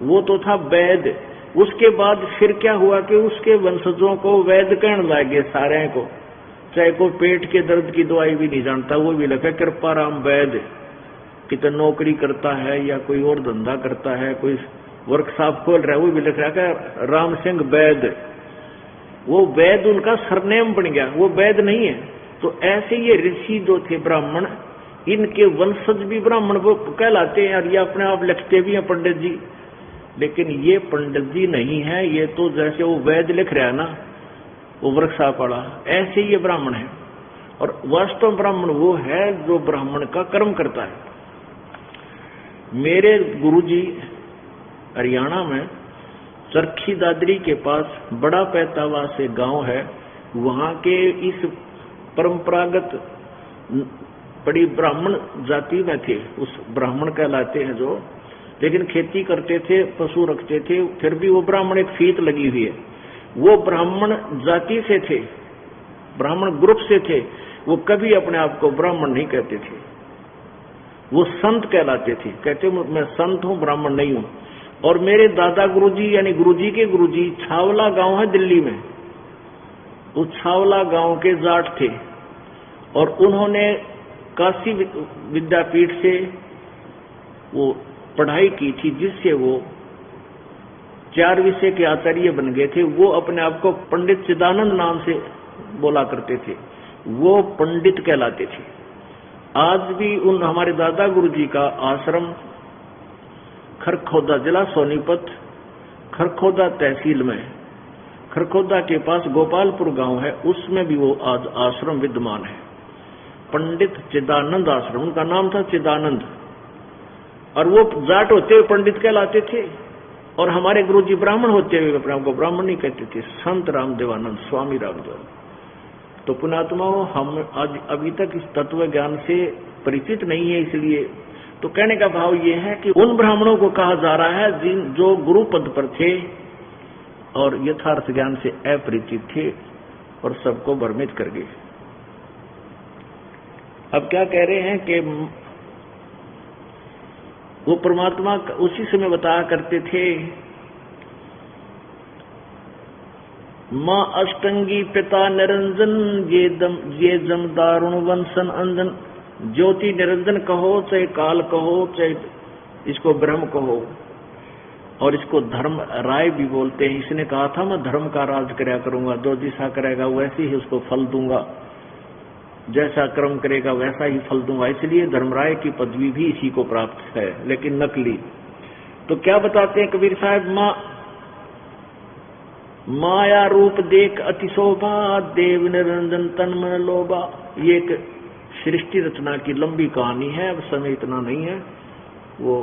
वो तो था वैद्य। उसके बाद फिर क्या हुआ कि उसके वंशजों को वैद्य कहने लगे सारे को। चाहे कोई पेट के दर्द की दवाई भी नहीं जानता, वो भी लिखा कृपाराम वैद्य। कितना नौकरी करता है या कोई और धंधा करता है, कोई वर्कशॉप खोल रहा है, वो भी लिख रहा है राम सिंह वैद्य। वो वैद्य उनका सरनेम बन गया, वो वैद्य नहीं है। तो ऐसे ये ऋषि जो थे ब्राह्मण, इनके वंशज भी ब्राह्मण वो कहलाते हैं, और ये अपने आप लिखते भी हैं पंडित जी। लेकिन ये पंडित जी नहीं है, ये तो जैसे वो वैद्य लिख रहा है ना, वो वर्कशॉप वाला, ऐसे ये ब्राह्मण है। और वास्तव ब्राह्मण वो है जो ब्राह्मण का कर्म करता है। मेरे गुरुजी हरियाणा में चरखी दादरी के पास बड़ा पैतावा से गांव है, वहां के इस परंपरागत बड़ी ब्राह्मण जाति में थे, उस ब्राह्मण कहलाते हैं जो, लेकिन खेती करते थे, पशु रखते थे, फिर भी वो ब्राह्मण एक फीत लगी हुई है। वो ब्राह्मण जाति से थे, ब्राह्मण ग्रुप से थे, वो कभी अपने आप को ब्राह्मण नहीं कहते थे, वो संत कहलाते थे। कहते मैं संत हूं, ब्राह्मण नहीं हूं। और मेरे दादा गुरुजी यानी गुरुजी के गुरुजी छावला गांव है दिल्ली में, उस छावला गांव के जाट थे, और उन्होंने काशी विद्यापीठ से वो पढ़ाई की थी, जिससे वो 4 विषय के आचार्य बन गए थे। वो अपने आप को पंडित चिदानंद नाम से बोला करते थे। वो पंडित कहलाते थे। आज भी उन हमारे दादा गुरु जी का आश्रम खरखोदा, जिला सोनीपत, खरखोदा तहसील में, खरखोदा के पास गोपालपुर गांव है, उसमें भी वो आज आश्रम विद्यमान है। पंडित चिदानंद आश्रम, उनका नाम था चिदानंद, और वो जाट होते हुए पंडित कहलाते थे, और हमारे गुरु जी ब्राह्मण होते हुए अपने को ब्राह्मण नहीं कहते थे, संत रामदेवानंद, स्वामी रामदेवानंद। तो पुण्यात्माओं, हम आज अभी तक इस तत्व ज्ञान से परिचित नहीं है, इसलिए तो कहने का भाव ये है कि उन ब्राह्मणों को कहा जा रहा है जो गुरु पद पर थे और यथार्थ ज्ञान से अपरिचित थे और सबको भ्रमित कर गए। अब क्या कह रहे हैं कि वो परमात्मा उसी समय बताया करते थे, मां अष्टंगी पिता निरंजन ये जम दारुण वंशन अंजन। ज्योति निरंजन कहो, चाहे काल कहो, चाहे इसको ब्रह्म कहो, और इसको धर्म राय भी बोलते हैं। इसने कहा था मैं धर्म का राज कराया करूंगा, जो जैसा करेगा वैसे ही उसको फल दूंगा, जैसा कर्म करेगा वैसा ही फल दूंगा। इसलिए धर्मराय की पदवी भी इसी को प्राप्त है, लेकिन नकली। तो क्या बताते हैं कबीर साहब, माया रूप देख अति शोभा, देव निरंजन तन मन लोभा। ये एक सृष्टि रचना की लंबी कहानी है, अब समय इतना नहीं है, वो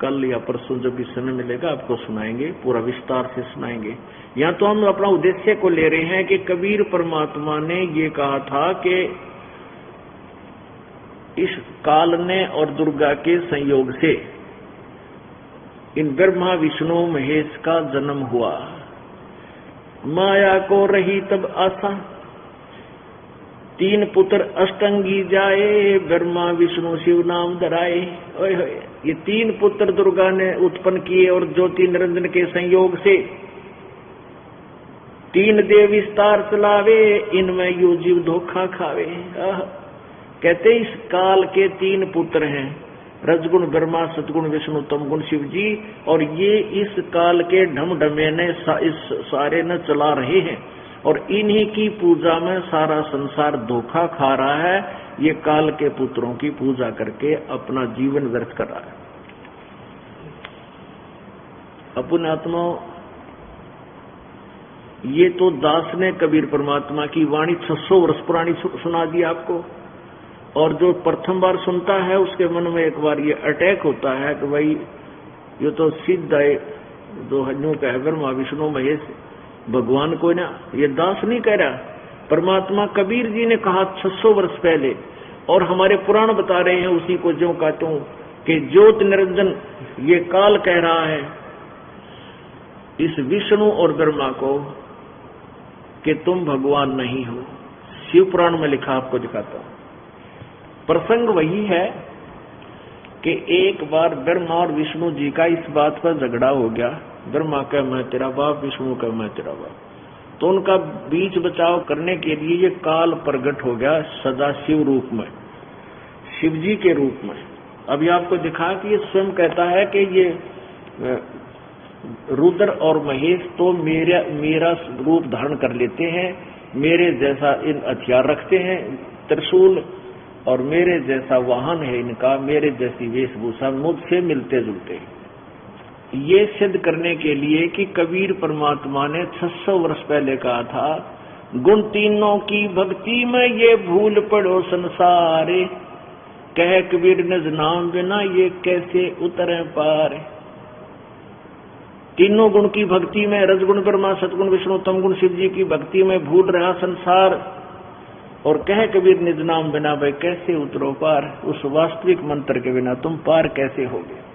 कल या परसों जब भी समय मिलेगा आपको सुनाएंगे, पूरा विस्तार से सुनाएंगे। यहाँ तो हम अपना उद्देश्य को ले रहे हैं कि कबीर परमात्मा ने ये कहा था कि इस काल ने और दुर्गा के संयोग से इन ब्रह्मा विष्णु महेश का जन्म हुआ। माया को रही तब आशा, तीन पुत्र अष्टंगी जाए, ब्रह्मा विष्णु शिव नाम धराए। ये तीन पुत्र दुर्गा ने उत्पन्न किए और ज्योति निरंजन के संयोग से तीन देव विस्तार चलावे, इनमें यू जीव धोखा खावे। कहते इस काल के तीन पुत्र हैं, रजगुण ब्रह्मा, सतगुण विष्णु, तमगुण शिव जी, और ये इस काल के ढमढमे ने इस सारे न चला रहे हैं, और इन्हीं की पूजा में सारा संसार धोखा खा रहा है। ये काल के पुत्रों की पूजा करके अपना जीवन व्यर्थ कर रहा है। अपने आत्मा, ये तो दास ने कबीर परमात्मा की वाणी 600 वर्ष पुरानी सुना दी आपको, और जो प्रथम बार सुनता है उसके मन में एक बार ये अटैक होता है कि भाई ये तो सिद्ध है, जो हजू का है ब्रह्मा विष्णु महेश, भगवान को ना, ये दास नहीं कह रहा, परमात्मा कबीर जी ने कहा 600 वर्ष पहले, और हमारे पुराण बता रहे हैं उसी को ज्यों का त्यों कि ज्योत निरंजन ये काल कह रहा है इस विष्णु और ब्रह्मा को कि तुम भगवान नहीं हो। शिव पुराण में लिखा, आपको दिखाता हूं। प्रसंग वही है कि एक बार ब्रह्मा और विष्णु जी का इस बात पर झगड़ा हो गया, ब्रह्मा का मैं तेरा बाप, विष्णु का मैं तेरा बाप। तो उनका बीच बचाव करने के लिए ये काल प्रकट हो गया सदा शिव रूप में, शिव जी के रूप में। अभी आपको दिखा कि ये स्वयं कहता है कि ये रुद्र और महेश तो मेरा रूप धारण कर लेते हैं, मेरे जैसा इन हथियार रखते हैं, त्रिशूल, और मेरे जैसा वाहन है इनका, मेरे जैसी वेशभूषा, मुझसे मिलते जुलते हैं। ये सिद्ध करने के लिए कि कबीर परमात्मा ने 600 वर्ष पहले कहा था, गुण तीनों की भक्ति में ये भूल पड़ो संसारे, कह कबीर निज नाम बिना ये कैसे उतरे पार। तीनों गुण की भक्ति में, रजगुण ब्रह्मा, सतगुण विष्णु, तमगुण शिव जी की भक्ति में भूल रहा संसार, और कह कबीर निज नाम बिना भाई कैसे उतरो पार। उस वास्तविक मंत्र के बिना तुम पार कैसे होगे।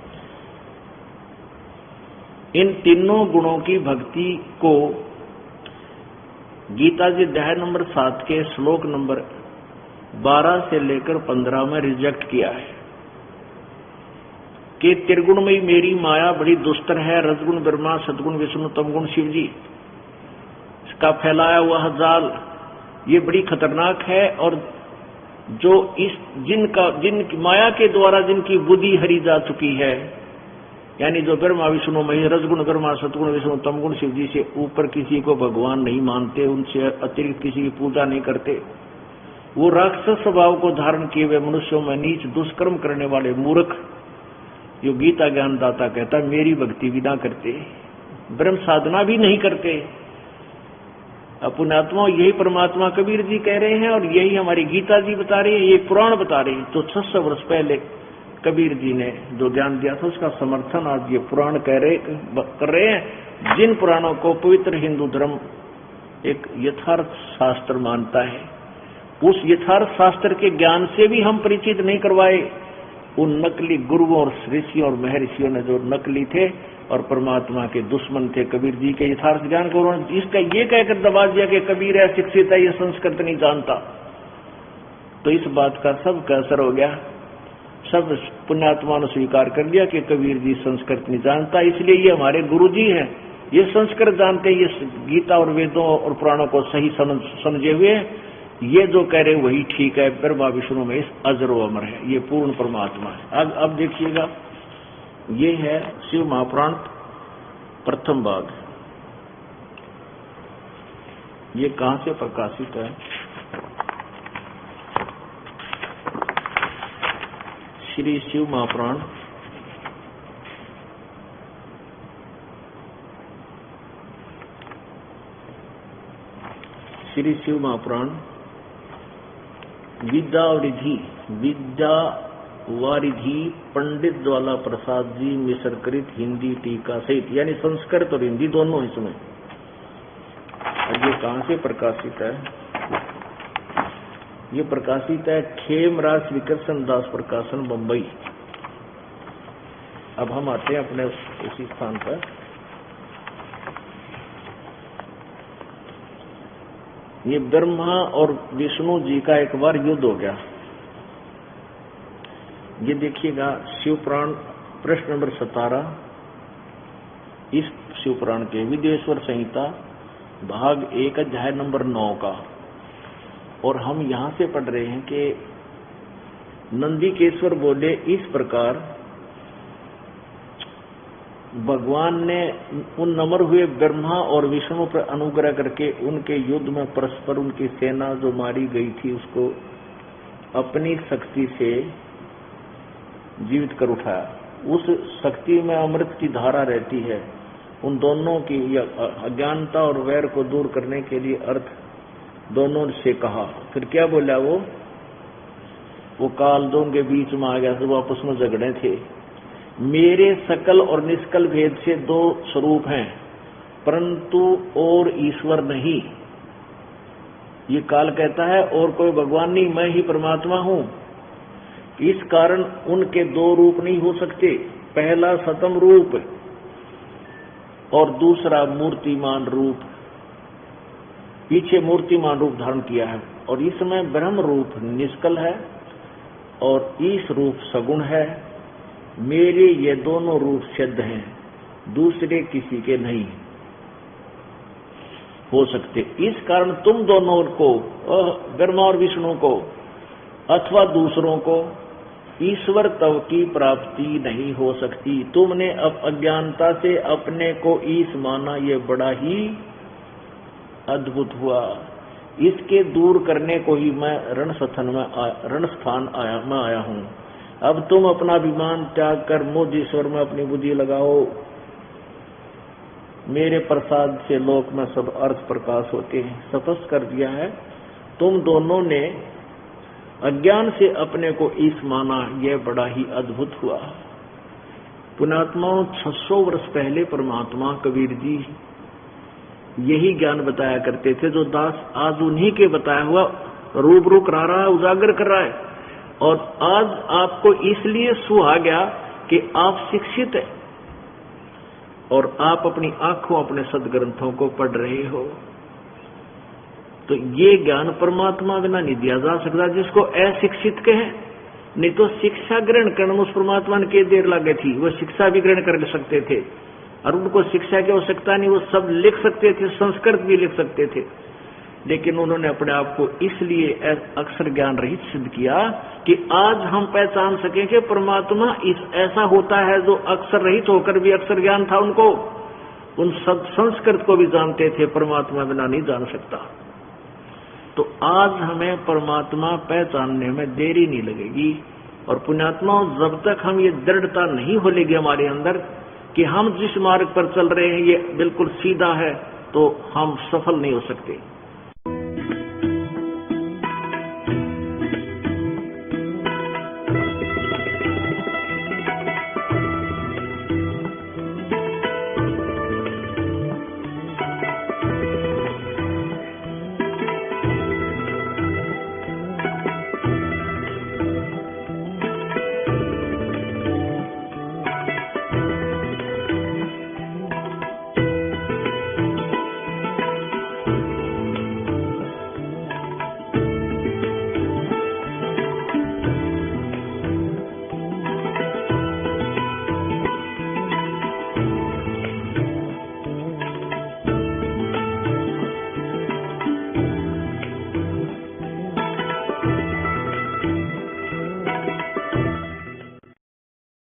इन तीनों गुणों की भक्ति को गीता जी अध्याय नंबर 7 के श्लोक नंबर 12 से लेकर 15 में रिजेक्ट किया है कि त्रिगुणमयी मेरी माया बड़ी दुस्तर है, रजगुण ब्रह्मा, सतगुण विष्णु, तमगुण शिव जी, इसका फैलाया हुआ जाल ये बड़ी खतरनाक है, और जो जिनकी माया के द्वारा जिनकी बुद्धि हरी जा चुकी है, यानी जो ब्रह्मा विष्णु महेश, रजगुण ब्रह्मा, सतगुण विष्णु, तमगुण शिव जी से ऊपर किसी को भगवान नहीं मानते, उनसे अतिरिक्त किसी की पूजा नहीं करते, वो राक्षस स्वभाव को धारण किए हुए मनुष्यों में नीच दुष्कर्म करने वाले मूर्ख, जो गीता ज्ञान दाता कहता है मेरी भक्ति भी ना करते, ब्रह्म साधना भी नहीं करते। पुण्यात्मा यही परमात्मा कबीर जी कह रहे हैं और यही हमारी गीता जी बता रही है, ये पुराण बता रही है। तो 600 वर्ष पहले कबीर जी ने जो ज्ञान दिया था उसका समर्थन आज ये पुराण कर रहे हैं, जिन पुराणों को पवित्र हिंदू धर्म एक यथार्थ शास्त्र मानता है। उस यथार्थ शास्त्र के ज्ञान से भी हम परिचित नहीं करवाए उन नकली गुरुओं और ऋषियों और महर्षियों ने, जो नकली थे और परमात्मा के दुश्मन थे। कबीर जी के यथार्थ ज्ञान को उन्होंने इसका ये कहकर दबा दिया कि कबीर है, शिक्षित है, ये संस्कृत नहीं जानता। तो इस बात का सब का असर हो गया, सब पुण्यात्मा ने स्वीकार कर लिया कि कबीर जी संस्कृत नहीं जानता, इसलिए ये हमारे गुरु जी हैं, ये संस्कृत जानते हैं, ये गीता और वेदों और पुराणों को सही समझे हुए, ये जो कह रहे वही ठीक है, ब्रह्मा विष्णु में इस अजर व अमर है, ये पूर्ण परमात्मा है। अब देखिएगा, ये है शिव महापुराण प्रथम भाग। ये कहां से प्रकाशित है? श्री शिव महापुराण श्री शिव महापुराण विद्यावारिधि पंडित ज्वाला प्रसाद जी मिश्र कृत हिंदी टीका सहित, यानी संस्कृत और हिंदी दोनों इसमें। ये कहां से प्रकाशित है? ये प्रकाशित है खेमराज श्रीकृष्ण दास प्रकाशन, बंबई। अब हम आते हैं अपने उसी स्थान पर। ये ब्रह्मा और विष्णु जी का एक बार युद्ध हो गया। ये देखिएगा शिव पुराण प्रश्न नंबर 17, इस शिव पुराण के विदेश्वर संहिता भाग 1 अध्याय नंबर 9 का। और हम यहां से पढ़ रहे हैं कि नंदिकेश्वर बोले, इस प्रकार भगवान ने उन नम्र हुए ब्रह्मा और विष्णु पर अनुग्रह करके उनके युद्ध में परस्पर उनकी सेना जो मारी गई थी उसको अपनी शक्ति से जीवित कर उठाया। उस शक्ति में अमृत की धारा रहती है। उन दोनों की अज्ञानता और वैर को दूर करने के लिए अर्थ दोनों से कहा। फिर क्या बोला वो काल दोनों के बीच में आ गया, तो आपस में झगड़े थे। मेरे सकल और निष्कल भेद से दो स्वरूप हैं, परंतु और ईश्वर नहीं। ये काल कहता है और कोई भगवान नहीं, मैं ही परमात्मा हूं। इस कारण उनके दो रूप नहीं हो सकते। पहला सतम रूप और दूसरा मूर्तिमान रूप। पीछे मूर्तिमान रूप धारण किया है और इसमें ब्रह्म रूप निष्कल है और ईश रूप सगुण है। मेरे ये दोनों रूप सिद्ध हैं, दूसरे किसी के नहीं हो सकते। इस कारण तुम दोनों को, ब्रह्मा और विष्णु को अथवा दूसरों को ईश्वर तव की प्राप्ति नहीं हो सकती। तुमने अब अज्ञानता से अपने को ईश माना, ये बड़ा ही अद्भुत हुआ। इसके दूर करने को ही मैं रणस्थान आया हूं। अब तुम अपना अभिमान त्याग कर मुझ ईश्वर में अपनी बुद्धि लगाओ। मेरे प्रसाद से लोक में सब अर्थ प्रकाश होते हैं। स्पष्ट कर दिया है, तुम दोनों ने अज्ञान से अपने को ईश माना, यह बड़ा ही अद्भुत हुआ। पुण्यात्माओं, 600 वर्ष पहले परमात्मा कबीर जी यही ज्ञान बताया करते थे, जो दास आज उन्हीं के बताया हुआ रूबरू करा रहा है, उजागर कर रहा है। और आज आपको इसलिए सुहाग्या कि आप शिक्षित हैं और आप अपनी आंखों अपने सदग्रंथों को पढ़ रहे हो। तो ये ज्ञान परमात्मा बिना नहीं दिया जा सकता, जिसको अशिक्षित कहे। नहीं तो शिक्षा ग्रहण करने में उस परमात्मा ने के देर लगे थी। वो शिक्षा भी ग्रहण कर सकते थे और उनको शिक्षा की आवश्यकता नहीं, वो सब लिख सकते थे, संस्कृत भी लिख सकते थे। लेकिन उन्होंने अपने आप को इसलिए अक्षर ज्ञान रहित सिद्ध किया कि आज हम पहचान सकें कि परमात्मा ऐसा होता है जो अक्षर रहित होकर भी अक्षर ज्ञान था उनको। उन संस्कृत को भी जानते थे, परमात्मा बिना नहीं जान सकता। तो आज हमें परमात्मा पहचानने में देरी नहीं लगेगी। और पुण्यात्माओं, जब तक हम ये दृढ़ता नहीं होलेगी हमारे अंदर कि हम जिस मार्ग पर चल रहे हैं ये बिल्कुल सीधा है, तो हम सफल नहीं हो सकते।